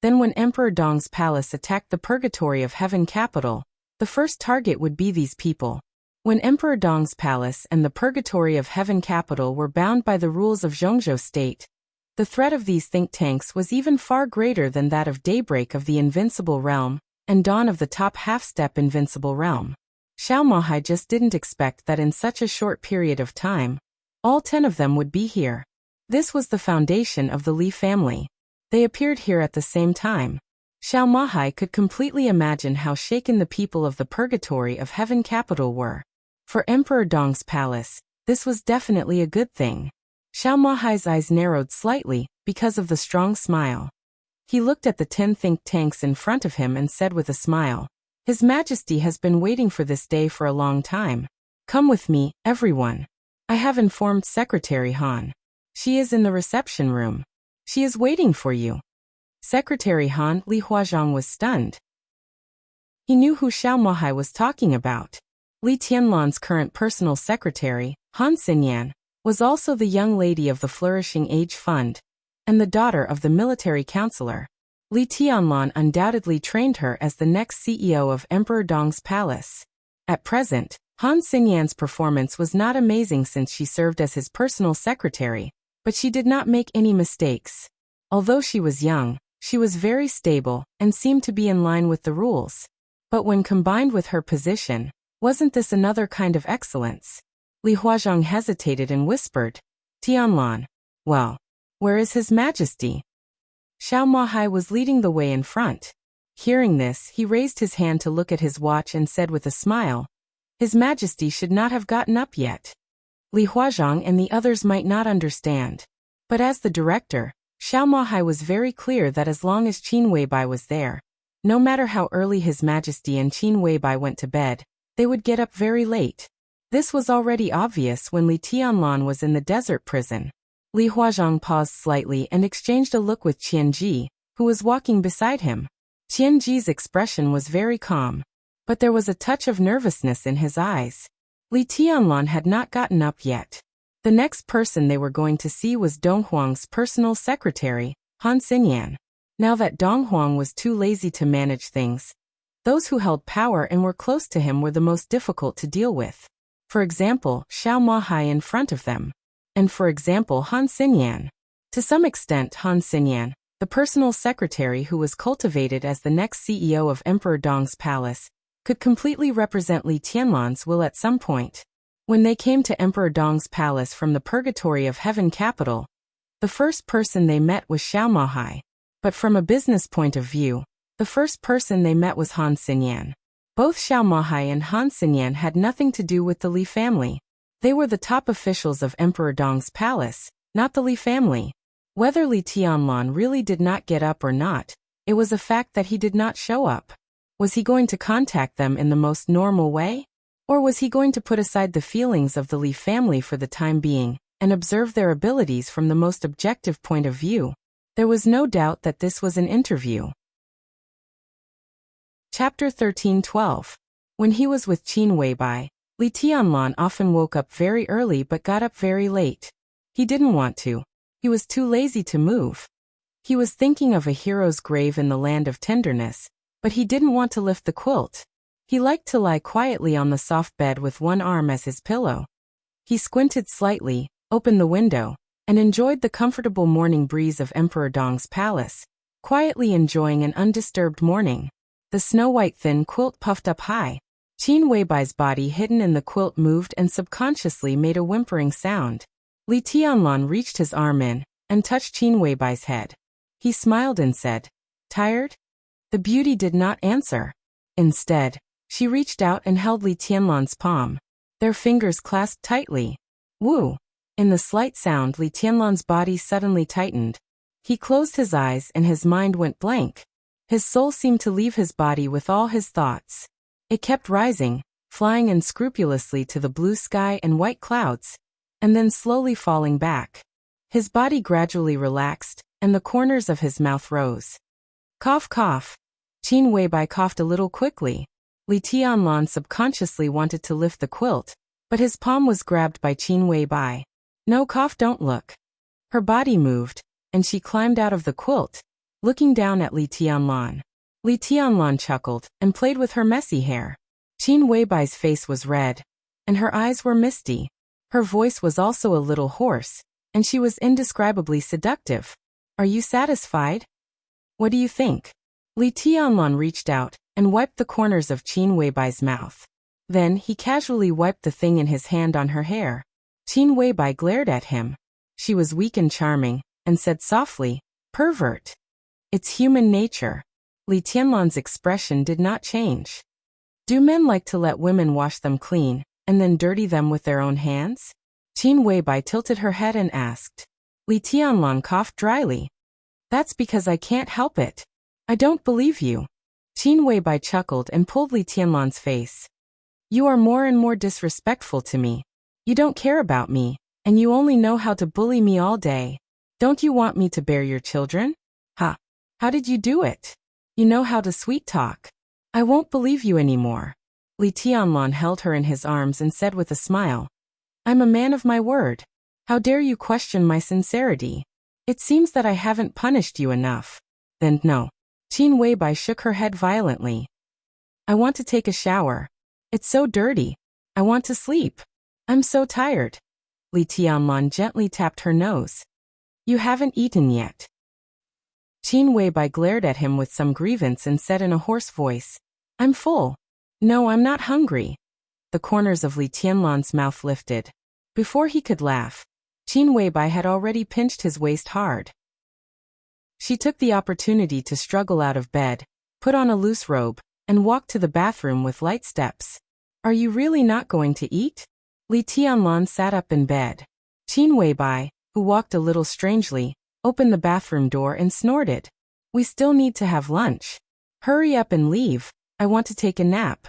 then when Emperor Dong's palace attacked the Purgatory of Heaven capital, the first target would be these people. When Emperor Dong's palace and the Purgatory of Heaven capital were bound by the rules of Zhongzhou state, the threat of these think tanks was even far greater than that of Daybreak of the Invincible Realm and Dawn of the Top Half-Step Invincible Realm. Xiao Mohai just didn't expect that in such a short period of time, all 10 of them would be here. This was the foundation of the Li family. They appeared here at the same time. Xiao Mohai could completely imagine how shaken the people of the Purgatory of Heaven capital were. For Emperor Dong's palace, this was definitely a good thing. Xiao Mohai's eyes narrowed slightly because of the strong smile. He looked at the 10 think tanks in front of him and said with a smile, "His Majesty has been waiting for this day for a long time. Come with me, everyone. I have informed Secretary Han. She is in the reception room. She is waiting for you." Secretary Han, Li Huazhang, was stunned. He knew who Xiao Mohai was talking about. Li Tianlan's current personal secretary, Han Xinyan, was also the young lady of the Flourishing Age Fund, and the daughter of the military counselor. Li Tianlan undoubtedly trained her as the next CEO of Emperor Dong's palace. At present, Han Xinyan's performance was not amazing since she served as his personal secretary, but she did not make any mistakes. Although she was young, she was very stable and seemed to be in line with the rules. But when combined with her position, wasn't this another kind of excellence? Li Huazhang hesitated and whispered, "Tianlan, well, where is His Majesty?" Xiao Mohai was leading the way in front. Hearing this, he raised his hand to look at his watch and said with a smile, "His Majesty should not have gotten up yet." Li Huazhang and the others might not understand. But as the director, Xiao Mohai was very clear that as long as Qin Weibai was there, no matter how early His Majesty and Qin Weibai went to bed, they would get up very late. This was already obvious when Li Tianlan was in the desert prison. Li Huazhang paused slightly and exchanged a look with Qianji, who was walking beside him. Qianji's expression was very calm, but there was a touch of nervousness in his eyes. Li Tianlan had not gotten up yet. The next person they were going to see was Dong Huang's personal secretary, Han Xinyan. Now that Dong Huang was too lazy to manage things, those who held power and were close to him were the most difficult to deal with. For example, Xiao Mohai in front of them. And for example, Han Xinyan. To some extent, Han Xinyan, the personal secretary who was cultivated as the next CEO of Emperor Dong's palace, could completely represent Li Tianlan's will at some point. When they came to Emperor Dong's palace from the Purgatory of Heaven capital, the first person they met was Xiao Mohai. But from a business point of view, the first person they met was Han Xinyan. Both Xiao Mohai and Han Xinyan had nothing to do with the Li family. They were the top officials of Emperor Dong's palace, not the Li family. Whether Li Tianlan really did not get up or not, it was a fact that he did not show up. Was he going to contact them in the most normal way? Or was he going to put aside the feelings of the Li family for the time being, and observe their abilities from the most objective point of view? There was no doubt that this was an interview. Chapter 13:12. When he was with Qin Weibai, Li Tianlan often woke up very early but got up very late. He didn't want to. He was too lazy to move. He was thinking of a hero's grave in the land of tenderness, but he didn't want to lift the quilt. He liked to lie quietly on the soft bed with one arm as his pillow. He squinted slightly, opened the window, and enjoyed the comfortable morning breeze of Emperor Dong's palace, quietly enjoying an undisturbed morning. The snow-white thin quilt puffed up high. Qin Weibai's body hidden in the quilt moved and subconsciously made a whimpering sound. Li Tianlan reached his arm in and touched Qin Weibai's head. He smiled and said, "Tired?" The beauty did not answer. Instead, she reached out and held Li Tianlan's palm. Their fingers clasped tightly. Woo! In the slight sound, Li Tianlan's body suddenly tightened. He closed his eyes and his mind went blank. His soul seemed to leave his body with all his thoughts. It kept rising, flying unscrupulously to the blue sky and white clouds, and then slowly falling back. His body gradually relaxed, and the corners of his mouth rose. Cough, cough. Qin Weibai coughed a little quickly. Li Tianlan subconsciously wanted to lift the quilt, but his palm was grabbed by Qin Weibai. No cough, don't look. Her body moved, and she climbed out of the quilt, looking down at Li Tianlan. Li Tianlan chuckled and played with her messy hair. Qin Weibai's face was red, and her eyes were misty. Her voice was also a little hoarse, and she was indescribably seductive. Are you satisfied? What do you think? Li Tianlan reached out and wiped the corners of Qin Weibai's mouth. Then he casually wiped the thing in his hand on her hair. Qin Weibai glared at him. She was weak and charming, and said softly, "Pervert." It's human nature. Li Tianlan's expression did not change. Do men like to let women wash them clean, and then dirty them with their own hands? Qin Weibai tilted her head and asked. Li Tianlan coughed dryly. That's because I can't help it. I don't believe you. Qin Weibai chuckled and pulled Li Tianlan's face. You are more and more disrespectful to me. You don't care about me, and you only know how to bully me all day. Don't you want me to bear your children? Ha! How did you do it? You know how to sweet talk. I won't believe you anymore. Li Tianlan held her in his arms and said with a smile, I'm a man of my word. How dare you question my sincerity? It seems that I haven't punished you enough. Then no. Qin Weibai shook her head violently. I want to take a shower. It's so dirty. I want to sleep. I'm so tired. Li Tianlan gently tapped her nose. You haven't eaten yet. Qin Weibai glared at him with some grievance and said in a hoarse voice, I'm full. No, I'm not hungry. The corners of Li Tianlan's mouth lifted. Before he could laugh, Qin Weibai had already pinched his waist hard. She took the opportunity to struggle out of bed, put on a loose robe, and walked to the bathroom with light steps. Are you really not going to eat? Li Tianlan sat up in bed. Qin Weibai, who walked a little strangely, opened the bathroom door and snorted. We still need to have lunch. Hurry up and leave. I want to take a nap.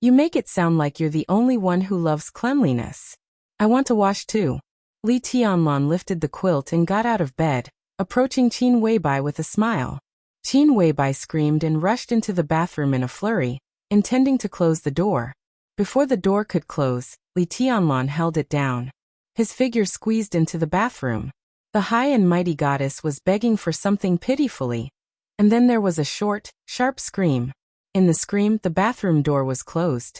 You make it sound like you're the only one who loves cleanliness. I want to wash too. Li Tianlan lifted the quilt and got out of bed, approaching Qin Weibai with a smile. Qin Weibai screamed and rushed into the bathroom in a flurry, intending to close the door. Before the door could close, Li Tianlan held it down. His figure squeezed into the bathroom. The high and mighty goddess was begging for something pitifully. And then there was a short, sharp scream. In the scream, the bathroom door was closed.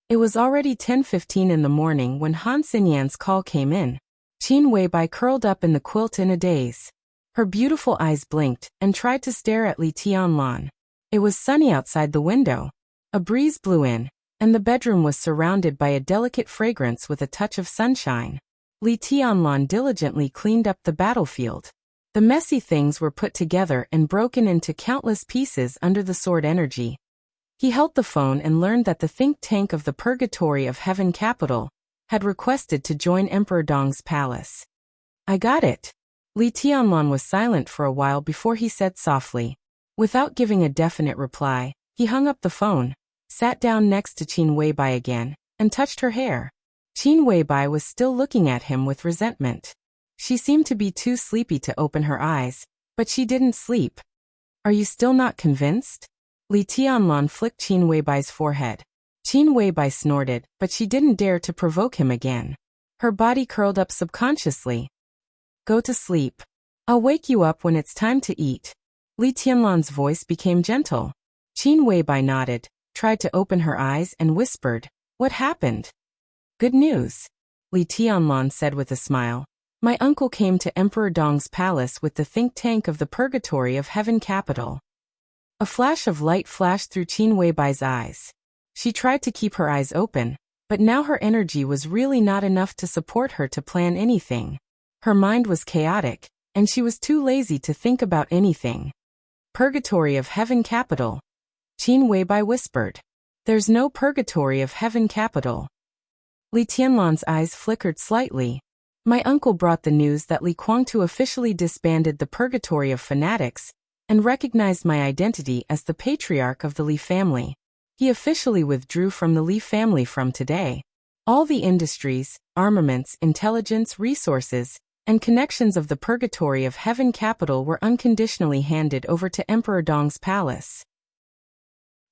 It was already 10:15 in the morning when Han Xinyan's call came in. Qin Weibai curled up in the quilt in a daze. Her beautiful eyes blinked and tried to stare at Li Tianlan. It was sunny outside the window. A breeze blew in, and the bedroom was surrounded by a delicate fragrance with a touch of sunshine. Li Tianlan diligently cleaned up the battlefield. The messy things were put together and broken into countless pieces under the sword energy. He held the phone and learned that the think tank of the Purgatory of Heaven capital had requested to join Emperor Dong's palace. I got it. Li Tianlan was silent for a while before he said softly. Without giving a definite reply, he hung up the phone, sat down next to Qin Weibai again, and touched her hair. Qin Weibai was still looking at him with resentment. She seemed to be too sleepy to open her eyes, but she didn't sleep. Are you still not convinced? Li Tianlan flicked Qin Weibai's forehead. Qin Weibai snorted, but she didn't dare to provoke him again. Her body curled up subconsciously. Go to sleep. I'll wake you up when it's time to eat. Li Tianlan's voice became gentle. Qin Weibai nodded, tried to open her eyes and whispered, What happened? Good news. Li Tianlan said with a smile. My uncle came to Emperor Dong's palace with the think tank of the Purgatory of Heaven capital. A flash of light flashed through Qin Weibai's eyes. She tried to keep her eyes open, but now her energy was really not enough to support her to plan anything. Her mind was chaotic, and she was too lazy to think about anything. Purgatory of Heaven Capital. Qin Weibai whispered. There's no Purgatory of Heaven Capital. Li Tianlan's eyes flickered slightly. My uncle brought the news that Li Guangtu officially disbanded the Purgatory of Fanatics and recognized my identity as the patriarch of the Li family. He officially withdrew from the Li family from today. All the industries, armaments, intelligence, resources, and connections of the Purgatory of Heaven Capital were unconditionally handed over to Emperor Dong's palace.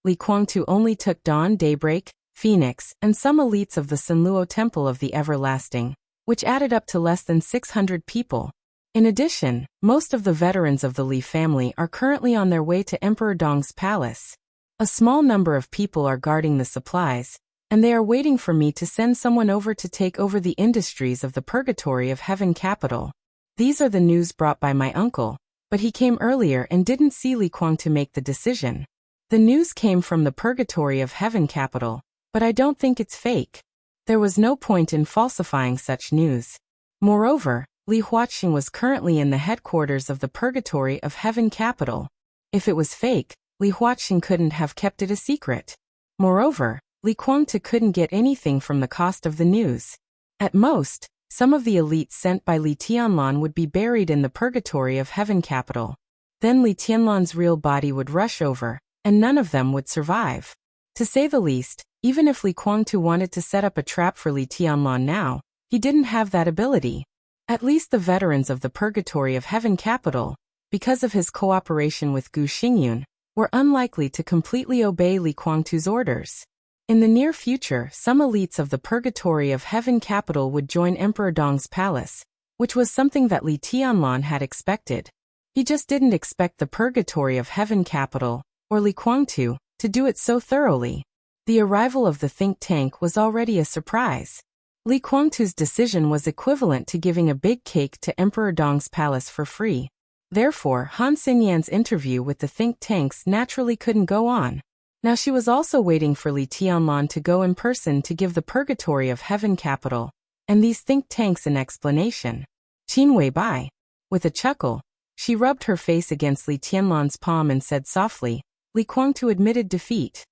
Li Guangtu only took Dawn, Daybreak, Phoenix, and some elites of the Sanluo Temple of the Everlasting, which added up to less than 600 people. In addition, most of the veterans of the Li family are currently on their way to Emperor Dong's palace. A small number of people are guarding the supplies, and they are waiting for me to send someone over to take over the industries of the Purgatory of Heaven Capital. These are the news brought by my uncle, but he came earlier and didn't see Li Guangtu make the decision. The news came from the Purgatory of Heaven Capital, but I don't think it's fake. There was no point in falsifying such news. Moreover, Li Huaqing was currently in the headquarters of the Purgatory of Heaven Capital. If it was fake, Li Huaqing couldn't have kept it a secret. Moreover, Li Guangtu couldn't get anything from the cost of the news. At most, some of the elites sent by Li Tianlan would be buried in the Purgatory of Heaven Capital. Then Li Tianlan's real body would rush over, and none of them would survive. To say the least, even if Li Guangtu wanted to set up a trap for Li Tianlan now, he didn't have that ability. At least the veterans of the Purgatory of Heaven Capital, because of his cooperation with Gu Xingyun, were unlikely to completely obey Li Guangtu's orders. In the near future, some elites of the Purgatory of Heaven Capital would join Emperor Dong's palace, which was something that Li Tianlan had expected. He just didn't expect the Purgatory of Heaven Capital, or Li Guangtu, to do it so thoroughly. The arrival of the think tank was already a surprise. Li Guangtu's decision was equivalent to giving a big cake to Emperor Dong's palace for free. Therefore, Han Xinyan's interview with the think tanks naturally couldn't go on. Now she was also waiting for Li Tianlan to go in person to give the Purgatory of Heaven Capital and these think tanks an explanation. Qin Weibai. With a chuckle, she rubbed her face against Li Tianlan's palm and said softly, Li Guangtu admitted defeat.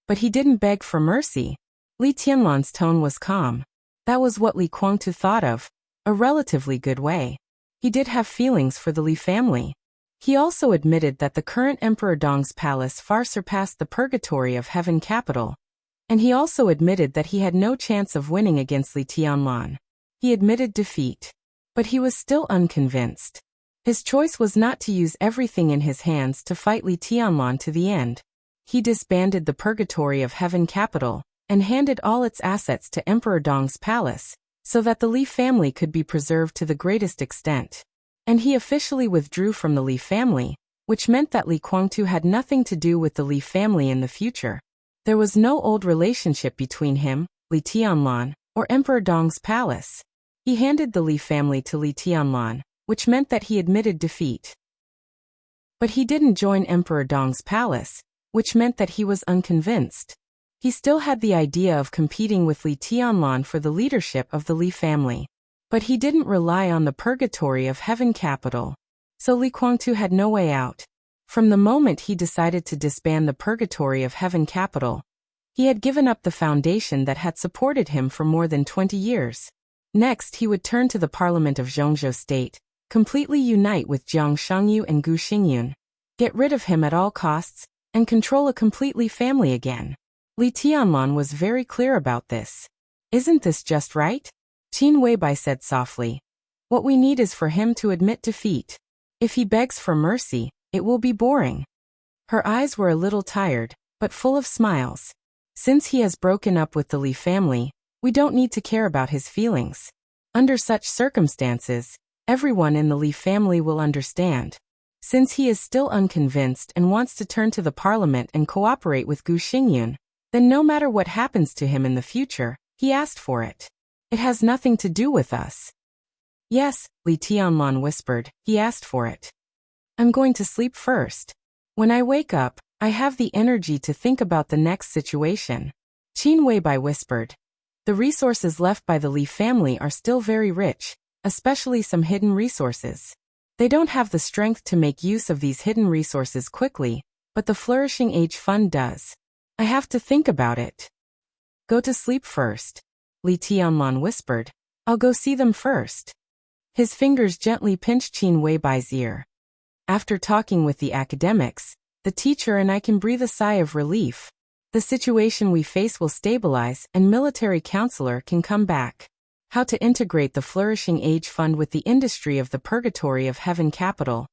But he didn't beg for mercy. Li Tianlan's tone was calm. That was what Li Guangtu thought of, a relatively good way. He did have feelings for the Li family. He also admitted that the current Emperor Dong's palace far surpassed the Purgatory of Heaven Capital. And he also admitted that he had no chance of winning against Li Tianlan. He admitted defeat. But he was still unconvinced. His choice was not to use everything in his hands to fight Li Tianlan to the end. He disbanded the Purgatory of Heaven Capital and handed all its assets to Emperor Dong's palace, so that the Li family could be preserved to the greatest extent. And he officially withdrew from the Li family, which meant that Li Guangtu had nothing to do with the Li family in the future. There was no old relationship between him, Li Tianlan, or Emperor Dong's palace. He handed the Li family to Li Tianlan, which meant that he admitted defeat. But he didn't join Emperor Dong's palace, which meant that he was unconvinced. He still had the idea of competing with Li Tianlan for the leadership of the Li family. But he didn't rely on the Purgatory of Heaven Capital. So Li Guangtu had no way out. From the moment he decided to disband the Purgatory of Heaven Capital, he had given up the foundation that had supported him for more than 20 years. Next, he would turn to the Parliament of Zhongzhou State, completely unite with Jiang Shangyu and Gu Xingyun, get rid of him at all costs, and control a complete Li family again. Li Tianlan was very clear about this. Isn't this just right? Qin Weibai said softly. What we need is for him to admit defeat. If he begs for mercy, it will be boring. Her eyes were a little tired, but full of smiles. Since he has broken up with the Li family, we don't need to care about his feelings. Under such circumstances, everyone in the Li family will understand. Since he is still unconvinced and wants to turn to the parliament and cooperate with Gu Xingyun, then no matter what happens to him in the future, he asked for it. It has nothing to do with us. Yes, Li Tianlan whispered, he asked for it. I'm going to sleep first. When I wake up, I have the energy to think about the next situation. Qin Weibai whispered. The resources left by the Li family are still very rich, especially some hidden resources. They don't have the strength to make use of these hidden resources quickly, but the Flourishing Age Fund does. I have to think about it. Go to sleep first, Li Tianlan whispered. I'll go see them first. His fingers gently pinched Qin Weibai's ear. After talking with the academics, the teacher and I can breathe a sigh of relief. The situation we face will stabilize and military counselor can come back. How to integrate the Flourishing Age Fund with the industry of the Purgatory of Heaven Capital.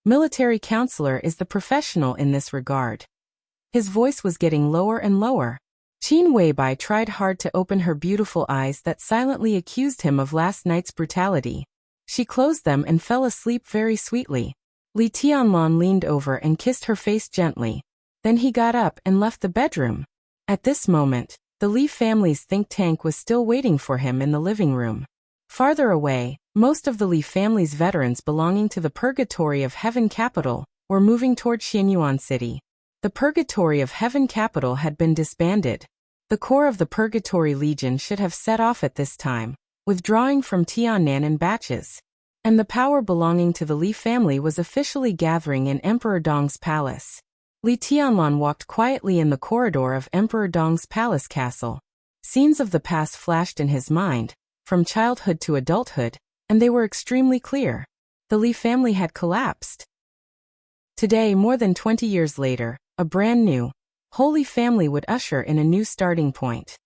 Military counselor is the professional in this regard. His voice was getting lower and lower. Qin Weibai tried hard to open her beautiful eyes that silently accused him of last night's brutality. She closed them and fell asleep very sweetly. Li Tianlan leaned over and kissed her face gently. Then he got up and left the bedroom. At this moment, the Li family's think tank was still waiting for him in the living room. Farther away, most of the Li family's veterans belonging to the Purgatory of Heaven Capital were moving toward Xianyuan City. The Purgatory of Heaven Capital had been disbanded. The core of the Purgatory Legion should have set off at this time, withdrawing from Tiannan in batches. And the power belonging to the Li family was officially gathering in Emperor Dong's palace. Li Tianlan walked quietly in the corridor of Emperor Dong's palace castle. Scenes of the past flashed in his mind, from childhood to adulthood, and they were extremely clear. The Li family had collapsed. Today, more than 20 years later, a brand new, Holy Family would usher in a new starting point.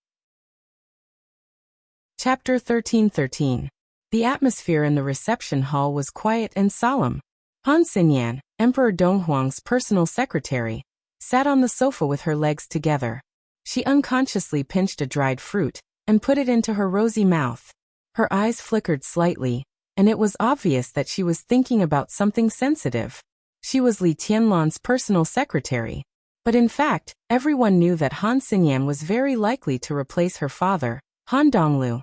Chapter 1313. The atmosphere in the reception hall was quiet and solemn. Han Xinyan, Emperor Donghuang's personal secretary, sat on the sofa with her legs together. She unconsciously pinched a dried fruit and put it into her rosy mouth. Her eyes flickered slightly, and it was obvious that she was thinking about something sensitive. She was Li Tianlan's personal secretary. But in fact, everyone knew that Han Xinyan was very likely to replace her father, Han Donglu,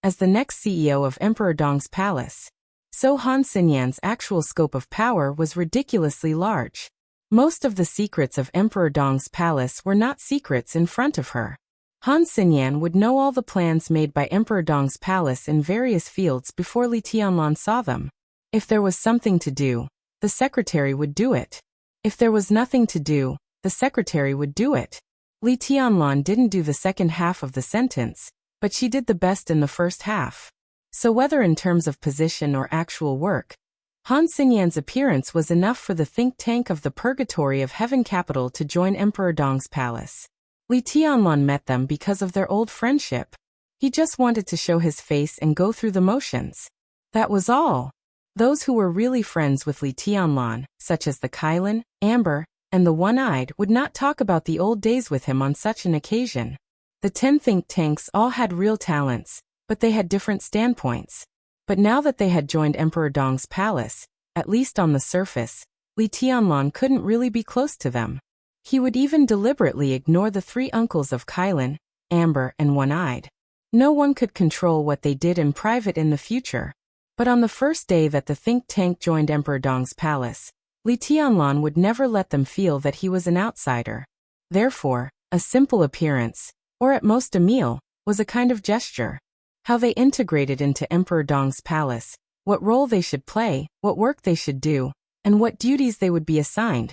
as the next CEO of Emperor Dong's palace. So Han Xinyan's actual scope of power was ridiculously large. Most of the secrets of Emperor Dong's palace were not secrets in front of her. Han Xinyan would know all the plans made by Emperor Dong's palace in various fields before Li Tianlan saw them. If there was something to do, the secretary would do it. If there was nothing to do, the secretary would do it. Li Tianlan didn't do the second half of the sentence, but she did the best in the first half. So whether in terms of position or actual work, Han Xinyan's appearance was enough for the think tank of the Purgatory of Heaven Capital to join Emperor Dong's palace. Li Tianlan met them because of their old friendship. He just wanted to show his face and go through the motions. That was all. Those who were really friends with Li Tianlan, such as the Kailan, Amber, and the One-Eyed, would not talk about the old days with him on such an occasion. The 10 think tanks all had real talents, but they had different standpoints. But now that they had joined Emperor Dong's palace, at least on the surface, Li Tianlan couldn't really be close to them. He would even deliberately ignore the 3 uncles of Kailan, Amber, and One-Eyed. No one could control what they did in private in the future. But on the first day that the think tank joined Emperor Dong's palace, Li Tianlan would never let them feel that he was an outsider. Therefore, a simple appearance, or at most a meal, was a kind of gesture. How they integrated into Emperor Dong's palace, what role they should play, what work they should do, and what duties they would be assigned.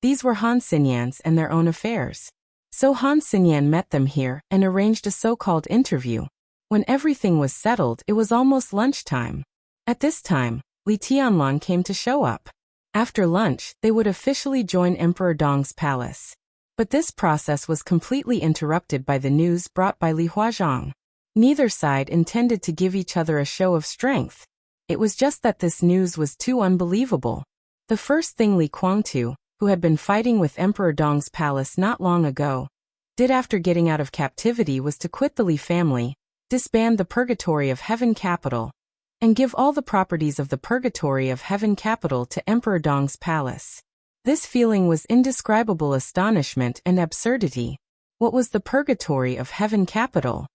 These were Han Xinyan's and their own affairs. So Han Xinyan met them here and arranged a so-called interview. When everything was settled, it was almost lunchtime. At this time, Li Tianlan came to show up. After lunch, they would officially join Emperor Dong's palace. But this process was completely interrupted by the news brought by Li Huazhang. Neither side intended to give each other a show of strength. It was just that this news was too unbelievable. The first thing Li Guangtu, who had been fighting with Emperor Dong's palace not long ago, did after getting out of captivity was to quit the Li family, disband the Purgatory of Heaven Capital, and give all the properties of the Purgatory of Heaven Capital to Emperor Dong's palace. This feeling was indescribable astonishment and absurdity. What was the Purgatory of Heaven Capital?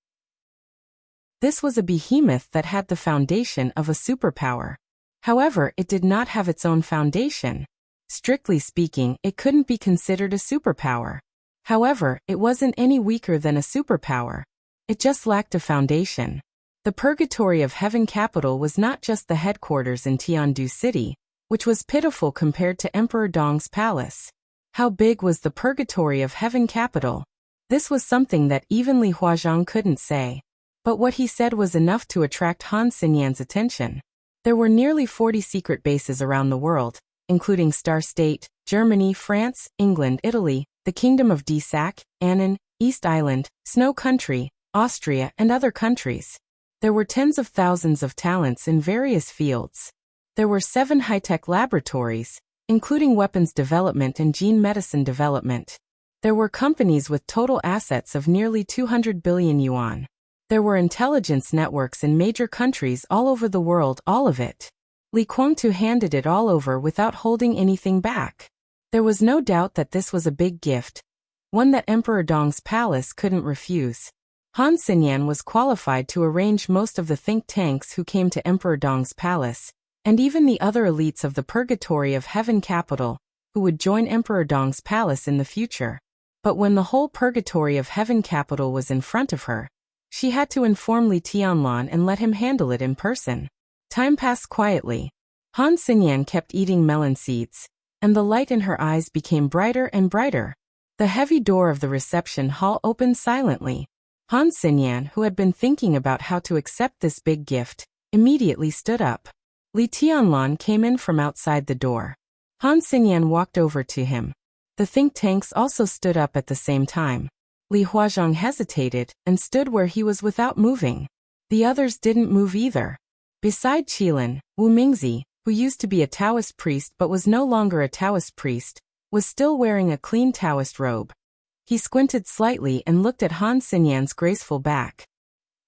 This was a behemoth that had the foundation of a superpower. However, it did not have its own foundation. Strictly speaking, it couldn't be considered a superpower. However, it wasn't any weaker than a superpower. It just lacked a foundation. The Purgatory of Heaven Capital was not just the headquarters in Tiandu City, which was pitiful compared to Emperor Dong's palace. How big was the purgatory of heaven capital? This was something that even Li Huazhang couldn't say. But what he said was enough to attract Han Xinyan's attention. There were nearly 40 secret bases around the world, including Star State, Germany, France, England, Italy, the Kingdom of Desak, Annan, East Island, Snow Country, Austria, and other countries. There were tens of thousands of talents in various fields. There were 7 high-tech laboratories, including weapons development and gene medicine development. There were companies with total assets of nearly 200 billion yuan. There were intelligence networks in major countries all over the world, all of it. Li Guangtu handed it all over without holding anything back. There was no doubt that this was a big gift, one that Emperor Dong's palace couldn't refuse. Han Xinyan was qualified to arrange most of the think tanks who came to Emperor Dong's palace, and even the other elites of the Purgatory of Heaven capital, who would join Emperor Dong's palace in the future. But when the whole Purgatory of Heaven capital was in front of her, she had to inform Li Tianlan and let him handle it in person. Time passed quietly. Han Xinyan kept eating melon seeds, and the light in her eyes became brighter and brighter. The heavy door of the reception hall opened silently. Han Xinyan, who had been thinking about how to accept this big gift, immediately stood up. Li Tianlan came in from outside the door. Han Xinyan walked over to him. The think tanks also stood up at the same time. Li Huazhang hesitated and stood where he was without moving. The others didn't move either. Beside Qilin, Wu Mingzi, who used to be a Taoist priest but was no longer a Taoist priest, was still wearing a clean Taoist robe. He squinted slightly and looked at Han Xinyan's graceful back.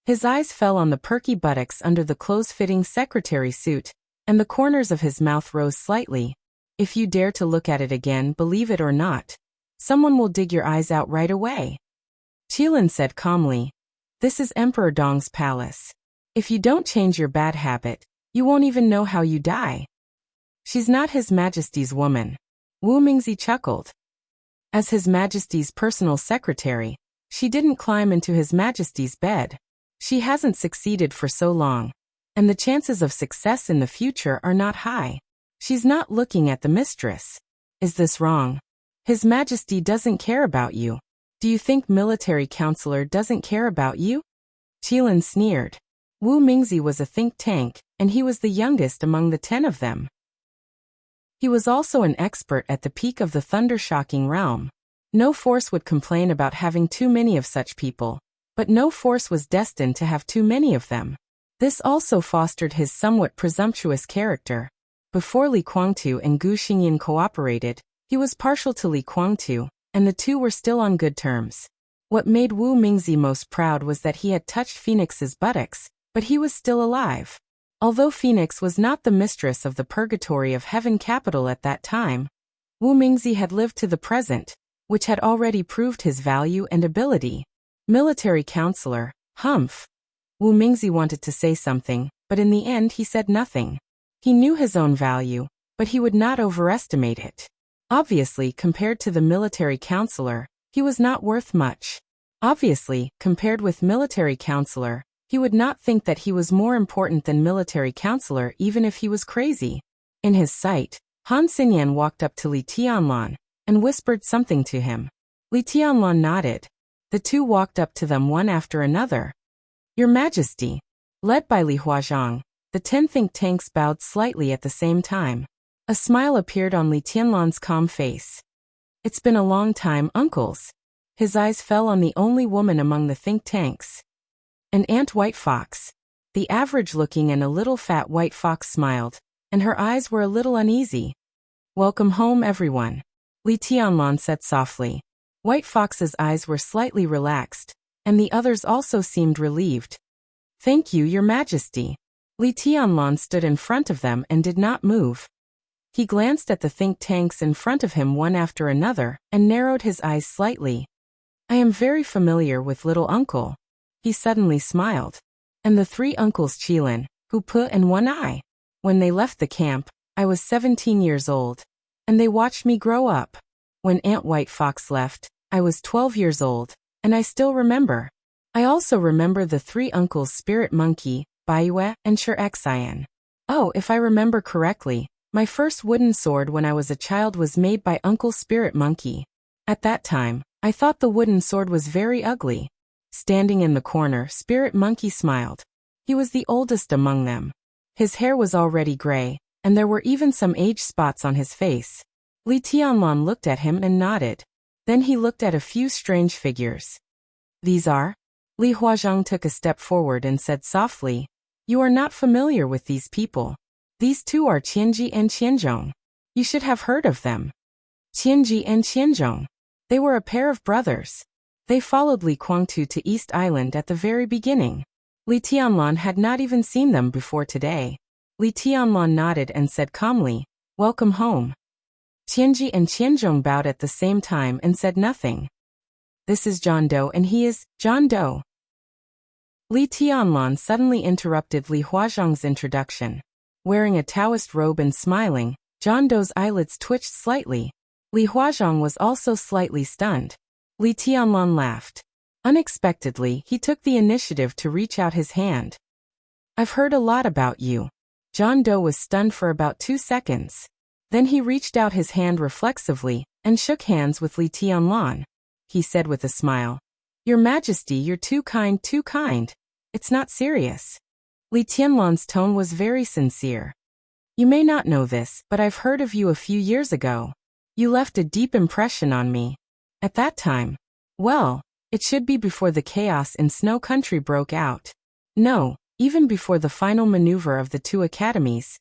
His eyes fell on the perky buttocks under the close-fitting secretary suit, and the corners of his mouth rose slightly. If you dare to look at it again, believe it or not, someone will dig your eyes out right away. Qilin said calmly, "This is Emperor Dong's palace. If you don't change your bad habit, you won't even know how you die." "She's not His Majesty's woman." Wu Mingzi chuckled. As His Majesty's personal secretary, she didn't climb into His Majesty's bed. She hasn't succeeded for so long, and the chances of success in the future are not high. She's not looking at the mistress. Is this wrong? His Majesty doesn't care about you. Do you think military counselor doesn't care about you? Qilin sneered. Wu Mingzi was a think tank, and he was the youngest among the 10 of them. He was also an expert at the peak of the thunder-shocking realm. No force would complain about having too many of such people, but no force was destined to have too many of them. This also fostered his somewhat presumptuous character. Before Li Guangtu and Gu Xingyin cooperated, he was partial to Li Guangtu, and the two were still on good terms. What made Wu Mingzi most proud was that he had touched Phoenix's buttocks, but he was still alive. Although Phoenix was not the mistress of the Purgatory of Heaven capital at that time, Wu Mingzi had lived to the present, which had already proved his value and ability. Military counselor, humph. Wu Mingzi wanted to say something, but in the end he said nothing. He knew his own value, but he would not overestimate it. Obviously, compared to the military counselor, he was not worth much. Obviously, compared with military counselor, he would not think that he was more important than military counselor even if he was crazy. In his sight, Han Xinyan walked up to Li Tianlan and whispered something to him. Li Tianlan nodded. The two walked up to them one after another. Your Majesty. Led by Li Huazhang, the 10 think tanks bowed slightly at the same time. A smile appeared on Li Tianlan's calm face. It's been a long time, uncles. His eyes fell on the only woman among the think tanks. An Aunt White Fox. The average-looking and a little fat white fox smiled, and her eyes were a little uneasy. Welcome home, everyone, Li Tianlan said softly. White Fox's eyes were slightly relaxed, and the others also seemed relieved. Thank you, Your Majesty. Li Tianlan stood in front of them and did not move. He glanced at the think tanks in front of him one after another and narrowed his eyes slightly. I am very familiar with little uncle. He suddenly smiled. And the 3 uncles Qilin, Hu Pu and One Eye. When they left the camp, I was 17 years old, and they watched me grow up. When Aunt White Fox left, I was 12 years old, and I still remember. I also remember the 3 uncles Spirit Monkey, Baiyue, and Shirexian. Oh, if I remember correctly, My first wooden sword when I was a child was made by Uncle Spirit Monkey. At that time, I thought the wooden sword was very ugly. Standing in the corner, Spirit Monkey smiled. He was the oldest among them. His hair was already gray, and there were even some age spots on his face. Li Tianlan looked at him and nodded. Then he looked at a few strange figures. These are? Li Huazhang took a step forward and said softly, "You are not familiar with these people. These two are Qianji and Qianzhong. You should have heard of them." Qianji and Qianzhong. They were a pair of brothers. They followed Li Guangtu to East Island at the very beginning. Li Tianlan had not even seen them before today. Li Tianlan nodded and said calmly, "Welcome home." Qianji and Qianzhong bowed at the same time and said nothing. "This is John Doe and he is John Doe." Li Tianlan suddenly interrupted Li Huazhang's introduction. Wearing a Taoist robe and smiling, John Doe's eyelids twitched slightly. Li Huazhang was also slightly stunned. Li Tianlan laughed. Unexpectedly, he took the initiative to reach out his hand. "I've heard a lot about you." John Doe was stunned for about 2 seconds. Then he reached out his hand reflexively and shook hands with Li Tianlan. He said with a smile, "Your Majesty, you're too kind, too kind. It's not serious." Li Tianlan's tone was very sincere. "You may not know this, but I've heard of you a few years ago. You left a deep impression on me. At that time, well, it should be before the chaos in Snow Country broke out. No, even before the final maneuver of the 2 academies."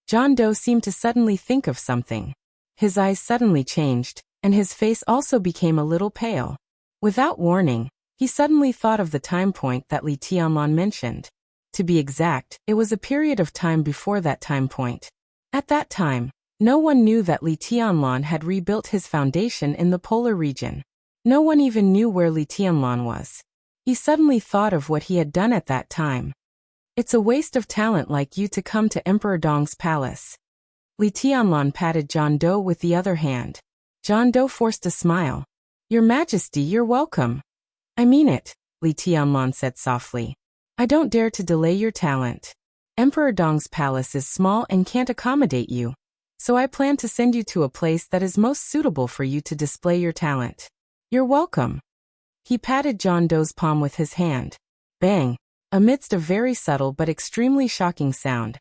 John Doe seemed to suddenly think of something. His eyes suddenly changed, and his face also became a little pale. Without warning, he suddenly thought of the time point that Li Tianlan mentioned. To be exact, it was a period of time before that time point. At that time, no one knew that Li Tianlan had rebuilt his foundation in the polar region. No one even knew where Li Tianlan was. He suddenly thought of what he had done at that time. "It's a waste of talent like you to come to Emperor Dong's palace." Li Tianlan patted John Doe with the other hand. John Doe forced a smile. "Your Majesty, you're welcome." "I mean it," Li Tianlan said softly. "I don't dare to delay your talent. Emperor Dong's palace is small and can't accommodate you. So I plan to send you to a place that is most suitable for you to display your talent. You're welcome." He patted John Doe's palm with his hand. Bang! Amidst a very subtle but extremely shocking sound,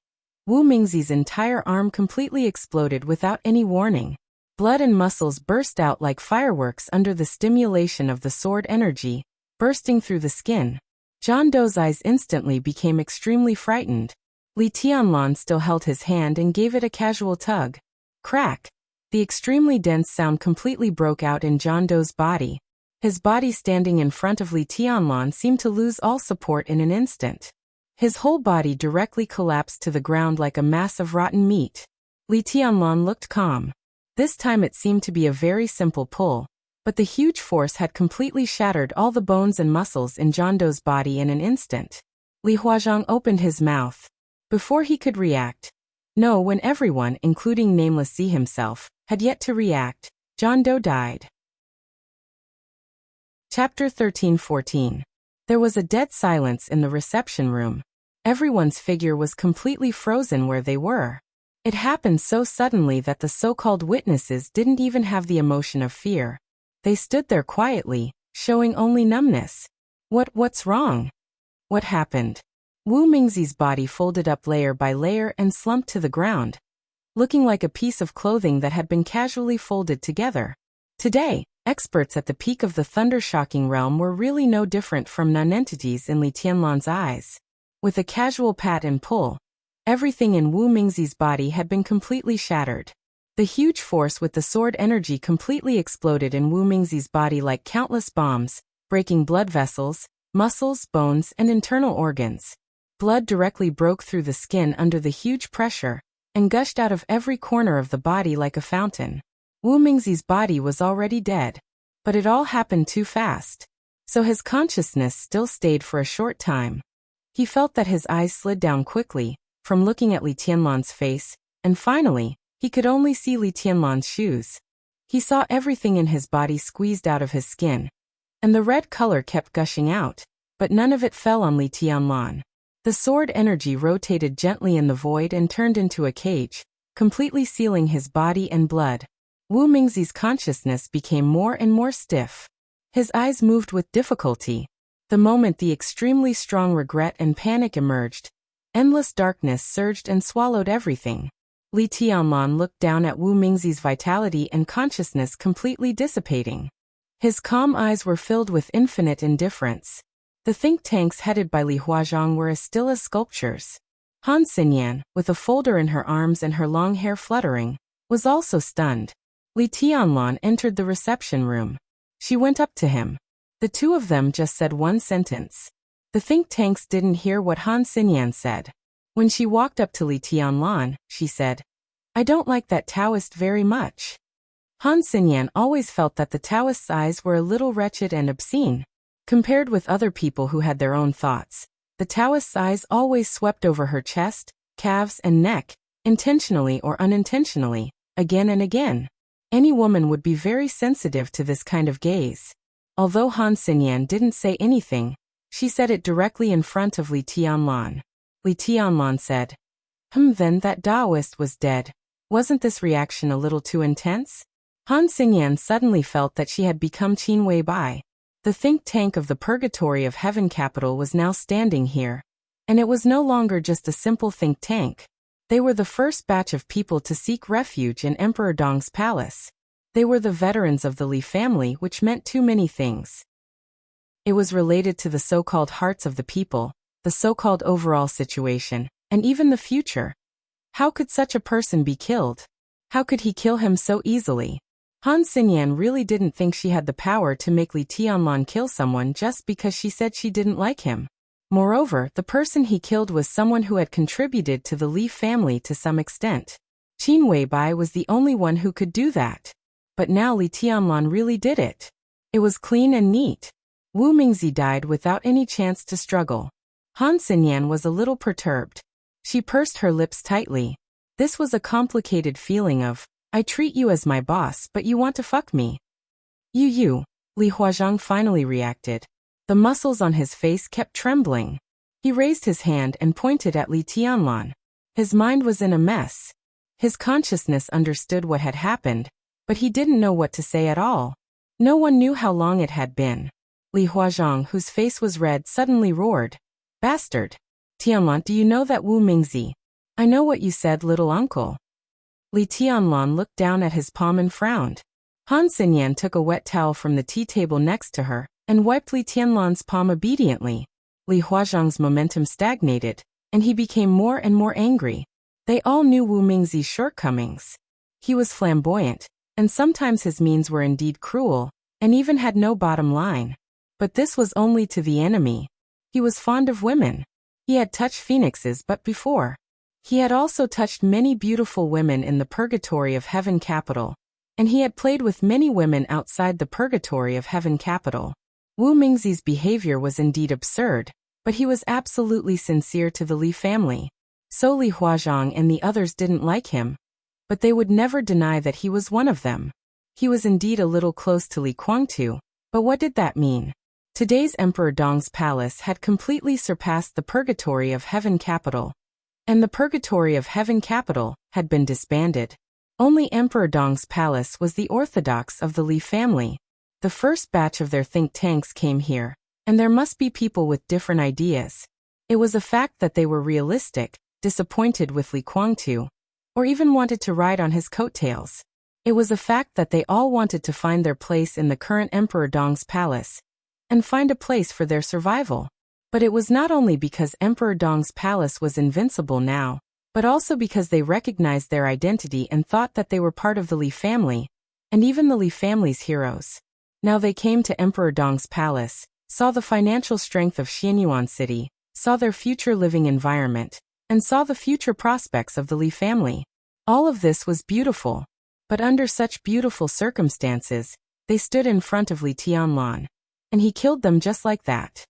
Wu Mingzi's entire arm completely exploded without any warning. Blood and muscles burst out like fireworks under the stimulation of the sword energy, bursting through the skin. John Doe's eyes instantly became extremely frightened. Li Tianlan still held his hand and gave it a casual tug. Crack! The extremely dense sound completely broke out in John Doe's body. His body standing in front of Li Tianlan seemed to lose all support in an instant. His whole body directly collapsed to the ground like a mass of rotten meat. Li Tianlan looked calm. This time it seemed to be a very simple pull, but the huge force had completely shattered all the bones and muscles in John Doe's body in an instant. Li Huazhang opened his mouth. Before he could react, no, when everyone, including Nameless Z himself, had yet to react, John Doe died. Chapter 13-14. There was a dead silence in the reception room. Everyone's figure was completely frozen where they were. It happened so suddenly that the so-called witnesses didn't even have the emotion of fear. They stood there quietly, showing only numbness. What's wrong? What happened? Wu Mingzi's body folded up layer by layer and slumped to the ground, looking like a piece of clothing that had been casually folded together. Today, experts at the peak of the thunder-shocking realm were really no different from nonentities in Li Tianlan's eyes. With a casual pat and pull, everything in Wu Mingzi's body had been completely shattered. The huge force with the sword energy completely exploded in Wu Mingzi's body like countless bombs, breaking blood vessels, muscles, bones, and internal organs. Blood directly broke through the skin under the huge pressure, and gushed out of every corner of the body like a fountain. Wu Mingzi's body was already dead, but it all happened too fast. So his consciousness still stayed for a short time. He felt that his eyes slid down quickly, from looking at Li Tianlan's face, and finally, he could only see Li Tianlan's shoes. He saw everything in his body squeezed out of his skin, and the red color kept gushing out, but none of it fell on Li Tianlan. The sword energy rotated gently in the void and turned into a cage, completely sealing his body and blood. Wu Mingzi's consciousness became more and more stiff. His eyes moved with difficulty. The moment the extremely strong regret and panic emerged, endless darkness surged and swallowed everything. Li Tianlan looked down at Wu Mingzi's vitality and consciousness completely dissipating. His calm eyes were filled with infinite indifference. The think tanks headed by Li Huazhang were as still as sculptures. Han Xinyan, with a folder in her arms and her long hair fluttering, was also stunned. Li Tianlan entered the reception room. She went up to him. The two of them just said one sentence. The think tanks didn't hear what Han Xinyan said. When she walked up to Li Tianlan, she said, "I don't like that Taoist very much." Han Xinyan always felt that the Taoist's eyes were a little wretched and obscene. Compared with other people who had their own thoughts, the Taoist's eyes always swept over her chest, calves and neck, intentionally or unintentionally, again and again. Any woman would be very sensitive to this kind of gaze. Although Han Xinyan didn't say anything, she said it directly in front of Li Tianlan. Li Tianlan said, Then that Taoist was dead. Wasn't this reaction a little too intense?" Han Xinyan suddenly felt that she had become Qin Wei Bai. The think tank of the Purgatory of Heaven capital was now standing here. And it was no longer just a simple think tank. They were the first batch of people to seek refuge in Emperor Dong's palace. They were the veterans of the Li family, which meant too many things. It was related to the so-called hearts of the people, the so-called overall situation, and even the future. How could such a person be killed? How could he kill him so easily? Han Xinyan really didn't think she had the power to make Li Tianlan kill someone just because she said she didn't like him. Moreover, the person he killed was someone who had contributed to the Li family to some extent. Qin Wei Bai was the only one who could do that. But now Li Tianlan really did it. It was clean and neat. Wu Mingzi died without any chance to struggle. Han Xinyan was a little perturbed. She pursed her lips tightly. This was a complicated feeling of, I treat you as my boss but you want to fuck me. You, Li Huazhang finally reacted. The muscles on his face kept trembling. He raised his hand and pointed at Li Tianlan. His mind was in a mess. His consciousness understood what had happened, but he didn't know what to say at all. No one knew how long it had been. Li Huazhang, whose face was red, suddenly roared, "Bastard! Tianlan, do you know that Wu Mingzi?" "I know what you said, little uncle." Li Tianlan looked down at his palm and frowned. Han Xinyan took a wet towel from the tea table next to her and wiped Li Tianlan's palm obediently. Li Huazhang's momentum stagnated, and he became more and more angry. They all knew Wu Mingzi's shortcomings. He was flamboyant, and sometimes his means were indeed cruel, and even had no bottom line. But this was only to the enemy. He was fond of women. He had touched phoenixes but before. He had also touched many beautiful women in the Purgatory of Heaven capital, and he had played with many women outside the Purgatory of Heaven capital. Wu Mingzi's behavior was indeed absurd, but he was absolutely sincere to the Li family. So Li Huazhang and the others didn't like him, but they would never deny that he was one of them. He was indeed a little close to Li Guangtu, but what did that mean? Today's Emperor Dong's palace had completely surpassed the Purgatory of Heaven capital, and the Purgatory of Heaven capital had been disbanded. Only Emperor Dong's palace was the orthodox of the Li family. The first batch of their think tanks came here, and there must be people with different ideas. It was a fact that they were realistic, disappointed with Li Guangtu, or even wanted to ride on his coattails. It was a fact that they all wanted to find their place in the current Emperor Dong's palace, and find a place for their survival. But it was not only because Emperor Dong's palace was invincible now, but also because they recognized their identity and thought that they were part of the Li family, and even the Li family's heroes. Now they came to Emperor Dong's palace, saw the financial strength of Xianyuan City, saw their future living environment, and saw the future prospects of the Li family. All of this was beautiful. But under such beautiful circumstances, they stood in front of Li Tianlan, and he killed them just like that.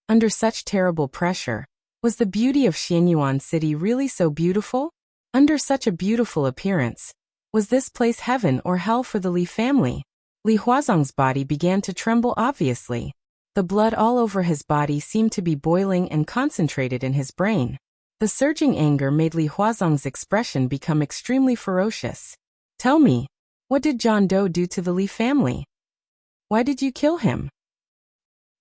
Under such terrible pressure, was the beauty of Xianyuan City really so beautiful? Under such a beautiful appearance, was this place heaven or hell for the Li family? Li Huazhang's body began to tremble obviously. The blood all over his body seemed to be boiling and concentrated in his brain. The surging anger made Li Huazong's expression become extremely ferocious. Tell me, what did John Doe do to the Li family? Why did you kill him?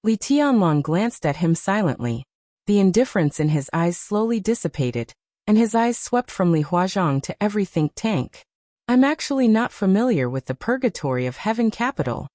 Li Tianlong glanced at him silently. The indifference in his eyes slowly dissipated, and his eyes swept from Li Huazong to every think tank. I'm actually not familiar with the purgatory of heaven capital,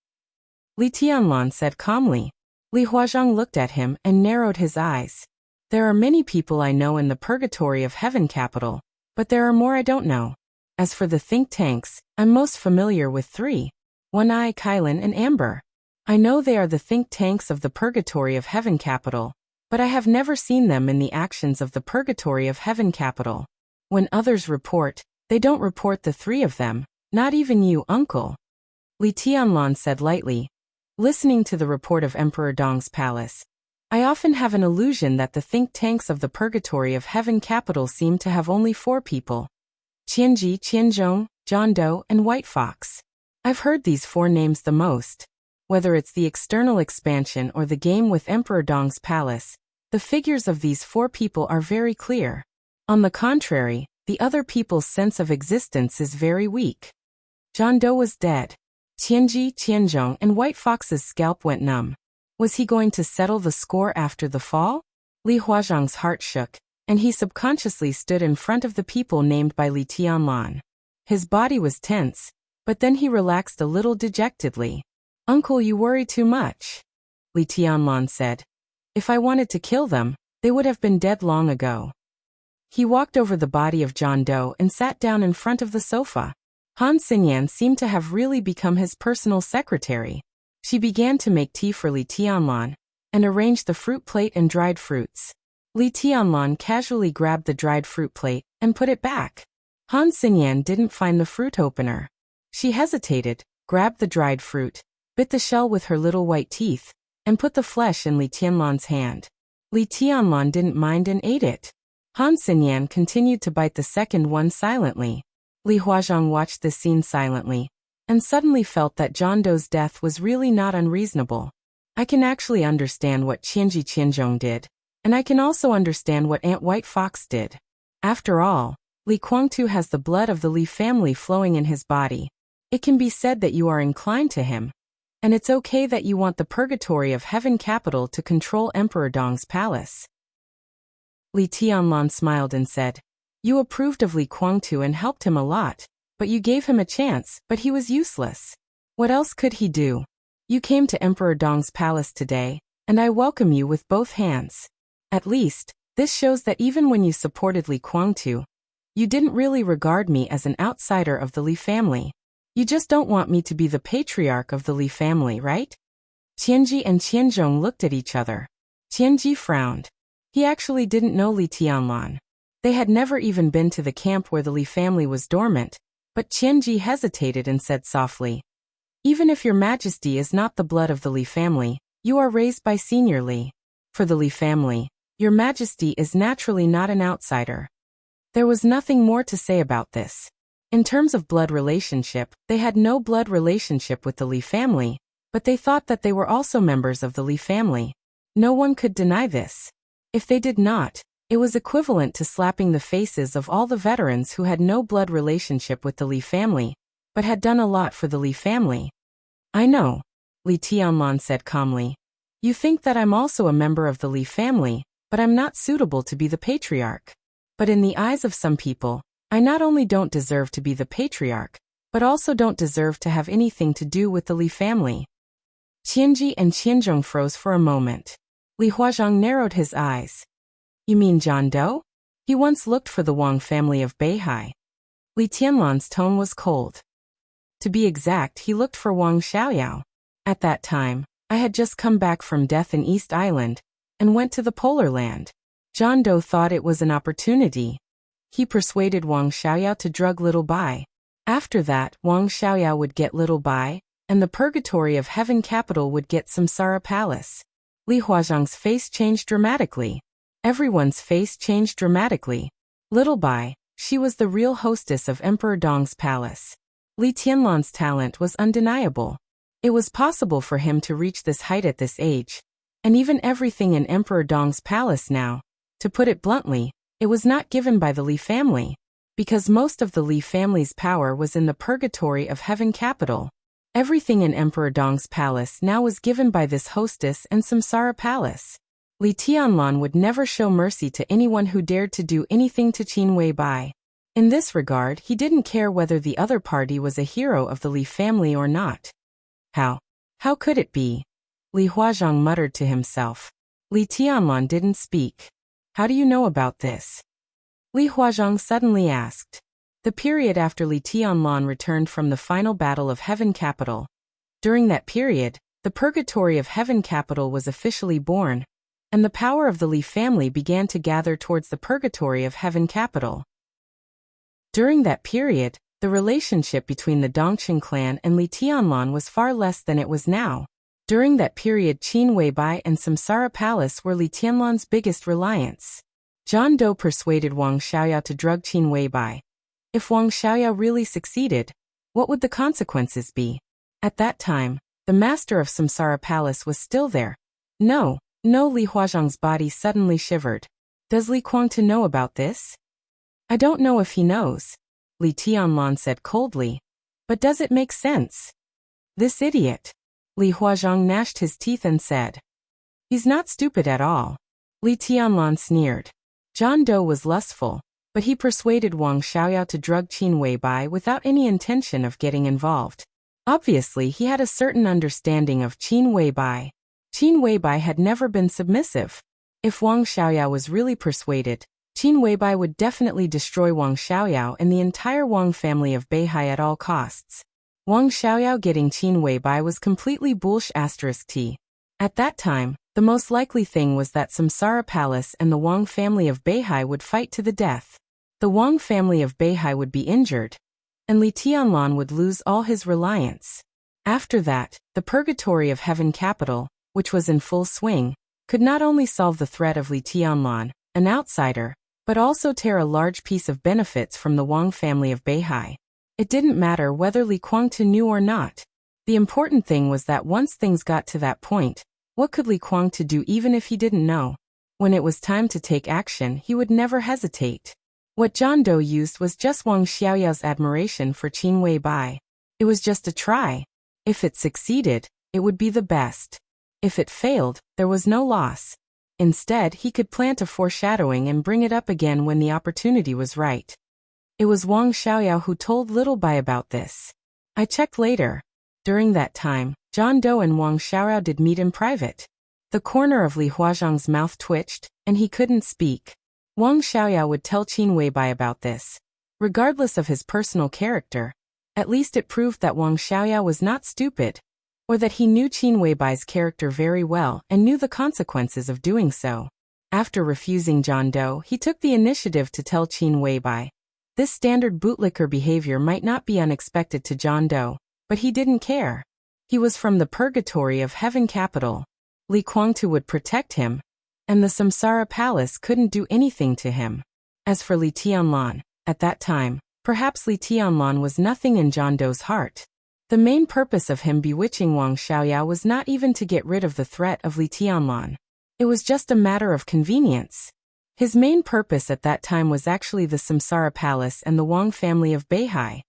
Li Tianlong said calmly. Li Huazong looked at him and narrowed his eyes. There are many people I know in the purgatory of heaven capital, but there are more I don't know. As for the think tanks, I'm most familiar with 3. One-Eye, Kylin, and Amber. I know they are the think tanks of the purgatory of heaven capital, but I have never seen them in the actions of the purgatory of heaven capital. When others report, they don't report the 3 of them, not even you, uncle. Li Tianlong said lightly. Listening to the report of Emperor Dong's palace, I often have an illusion that the think tanks of the purgatory of heaven capital seem to have only 4 people. Qianji, Qianzhong, John Doe, and White Fox. I've heard these 4 names the most. Whether it's the external expansion or the game with Emperor Dong's palace, the figures of these 4 people are very clear. On the contrary, the other people's sense of existence is very weak. John Doe was dead. Qianji, Qianzhong, and White Fox's scalp went numb. Was he going to settle the score after the fall? Li Huazong's heart shook, and he subconsciously stood in front of the people named by Li Tianlong. His body was tense, but then he relaxed a little dejectedly. Uncle, you worry too much, Li Tianlong said. If I wanted to kill them, they would have been dead long ago. He walked over the body of John Doe and sat down in front of the sofa. Han Xinyan seemed to have really become his personal secretary. She began to make tea for Li Tianlong, and arranged the fruit plate and dried fruits. Li Tianlong casually grabbed the dried fruit plate and put it back. Han Xinyan didn't find the fruit opener. She hesitated, grabbed the dried fruit, bit the shell with her little white teeth, and put the flesh in Li Tianlong's hand. Li Tianlong didn't mind and ate it. Han Xinyan continued to bite the second one silently. Li Huazong watched this scene silently, and suddenly felt that John Doe's death was really not unreasonable. I can actually understand what Qianji Qianzhong did, and I can also understand what Aunt White Fox did. After all, Li Guangtu has the blood of the Li family flowing in his body. It can be said that you are inclined to him, and it's okay that you want the purgatory of heaven capital to control Emperor Dong's palace. Li Tianlong smiled and said, You approved of Li Guangtu and helped him a lot. But you gave him a chance, but he was useless. What else could he do? You came to Emperor Dong's palace today, and I welcome you with both hands. At least, this shows that even when you supported Li Guangtu, you didn't really regard me as an outsider of the Li family. You just don't want me to be the patriarch of the Li family, right? Qianji and Qianzhong looked at each other. Qianji frowned. He actually didn't know Li Tianlong. They had never even been to the camp where the Li family was dormant. But Qianji hesitated and said softly, Even if your majesty is not the blood of the Li family, you are raised by Senior Li. For the Li family, your majesty is naturally not an outsider. There was nothing more to say about this. In terms of blood relationship, they had no blood relationship with the Li family, but they thought that they were also members of the Li family. No one could deny this. If they did not, it was equivalent to slapping the faces of all the veterans who had no blood relationship with the Li family, but had done a lot for the Li family. I know, Li Tianlong said calmly. You think that I'm also a member of the Li family, but I'm not suitable to be the patriarch. But in the eyes of some people, I not only don't deserve to be the patriarch, but also don't deserve to have anything to do with the Li family. Qianji and Qianzhong froze for a moment. Li Huazong narrowed his eyes. You mean John Doe? He once looked for the Wang family of Beihai. Li Tianlong's tone was cold. To be exact, he looked for Wang Xiaoyao. At that time, I had just come back from death in East Island, and went to the Polar Land. John Doe thought it was an opportunity. He persuaded Wang Xiaoyao to drug Little Bai. After that, Wang Xiaoyao would get Little Bai, and the purgatory of heaven capital would get Samsara Palace. Li Huazong's face changed dramatically. Everyone's face changed dramatically. Little Bai, she was the real hostess of Emperor Dong's palace. Li Tianlong's talent was undeniable. It was possible for him to reach this height at this age. And even everything in Emperor Dong's palace now, to put it bluntly, It was not given by the Li family, because most of the Li family's power was in the purgatory of heaven capital. Everything in Emperor Dong's palace now was given by this hostess and Samsara palace. Li Tianlan would never show mercy to anyone who dared to do anything to Qin Weibai. In this regard, he didn't care whether the other party was a hero of the Li family or not. How could it be? Li Huazhang muttered to himself. Li Tianlan didn't speak. How do you know about this? Li Huazhang suddenly asked. The period after Li Tianlan returned from the final battle of Heaven Capital. During that period, the Purgatory of Heaven Capital was officially born, and the power of the Li family began to gather towards the Purgatory of Heaven Capital. During that period, the relationship between the Dongqing clan and Li Tianlan was far less than it was now. During that period, Qin Weibai and Samsara Palace were Li Tianlan's biggest reliance. John Doe persuaded Wang Xiaoyao to drug Qin Weibai. If Wang Xiaoyao really succeeded, what would the consequences be? At that time, the master of Samsara Palace was still there. No, Li Huazhang's body suddenly shivered. Does Li Kuangtu know about this? I don't know if he knows, Li Tianlan said coldly. But does it make sense? This idiot. Li Huazhang gnashed his teeth and said. He's not stupid at all. Li Tianlan sneered. John Doe was lustful, but he persuaded Wang Xiaoyao to drug Qin Weibai without any intention of getting involved. Obviously, he had a certain understanding of Qin Weibai. Qin Weibai had never been submissive. If Wang Xiaoyao was really persuaded, Qin Weibai would definitely destroy Wang Xiaoyao and the entire Wang family of Beihai at all costs. Wang Xiaoyao getting Qin Weibai was completely bullshit. At that time, the most likely thing was that Samsara Palace and the Wang family of Beihai would fight to the death. The Wang family of Beihai would be injured, and Li Tianlan would lose all his reliance. After that, the Purgatory of Heaven Capital, which was in full swing, could not only solve the threat of Li Tianlan, an outsider, but also tear a large piece of benefits from the Wang family of Beihai. It didn't matter whether Li Kuangtu knew or not. The important thing was that once things got to that point, what could Li Kuangtu do even if he didn't know? When it was time to take action, he would never hesitate. What John Doe used was just Wang Xiaoyao's admiration for Qin Weibai. It was just a try. If it succeeded, it would be the best. If it failed, there was no loss. Instead, he could plant a foreshadowing and bring it up again when the opportunity was right. It was Wang Xiaoyao who told Little Bai about this. I checked later. During that time, John Doe and Wang Xiaoyao did meet in private. The corner of Li Huazhang's mouth twitched, and he couldn't speak. Wang Xiaoyao would tell Qin Weibai about this. Regardless of his personal character, at least it proved that Wang Xiaoyao was not stupid, or that he knew Qin Weibai's character very well and knew the consequences of doing so. After refusing John Doe, he took the initiative to tell Qin Weibai. This standard bootlicker behavior might not be unexpected to John Doe, but he didn't care. He was from the Purgatory of Heaven Capital. Li Kuangtu would protect him, and the Samsara Palace couldn't do anything to him. As for Li Tianlan, at that time, perhaps Li Tianlan was nothing in John Doe's heart. The main purpose of him bewitching Wang Xiaoyao was not even to get rid of the threat of Li Tianlan. It was just a matter of convenience. His main purpose at that time was actually the Samsara Palace and the Wang family of Beihai.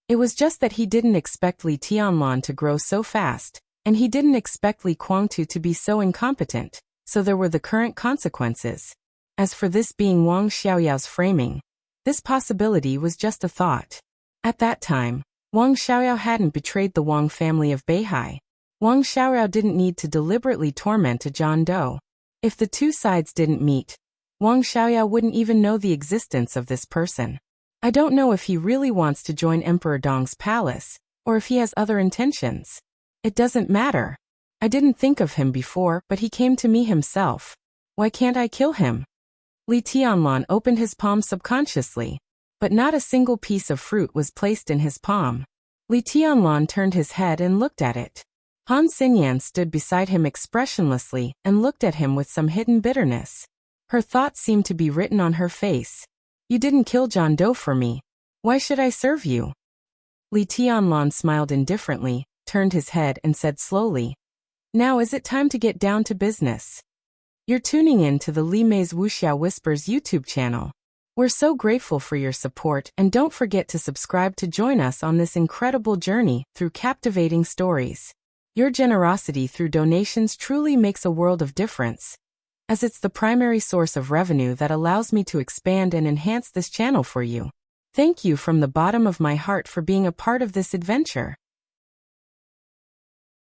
It was just that he didn't expect Li Tianlan to grow so fast, and he didn't expect Li Kuangtu to be so incompetent, so there were the current consequences. As for this being Wang Xiaoyao's framing, this possibility was just a thought. At that time, Wang Xiaoyao hadn't betrayed the Wang family of Beihai. Wang Xiaoyao didn't need to deliberately torment a John Doe. If the two sides didn't meet, Wang Xiaoyao wouldn't even know the existence of this person. I don't know if he really wants to join Emperor Dong's palace, or if he has other intentions. It doesn't matter. I didn't think of him before, but he came to me himself. Why can't I kill him? Li Tianlan opened his palm subconsciously, but not a single piece of fruit was placed in his palm. Li Tianlan turned his head and looked at it. Han Xinyan stood beside him expressionlessly and looked at him with some hidden bitterness. Her thoughts seemed to be written on her face. You didn't kill John Doe for me. Why should I serve you? Li Tianlan smiled indifferently, turned his head and said slowly, Now is it time to get down to business? You're tuning in to the Li Mei's Wuxia Whispers YouTube channel. We're so grateful for your support, and don't forget to subscribe to join us on this incredible journey through captivating stories. Your generosity through donations truly makes a world of difference, as it's the primary source of revenue that allows me to expand and enhance this channel for you. Thank you from the bottom of my heart for being a part of this adventure.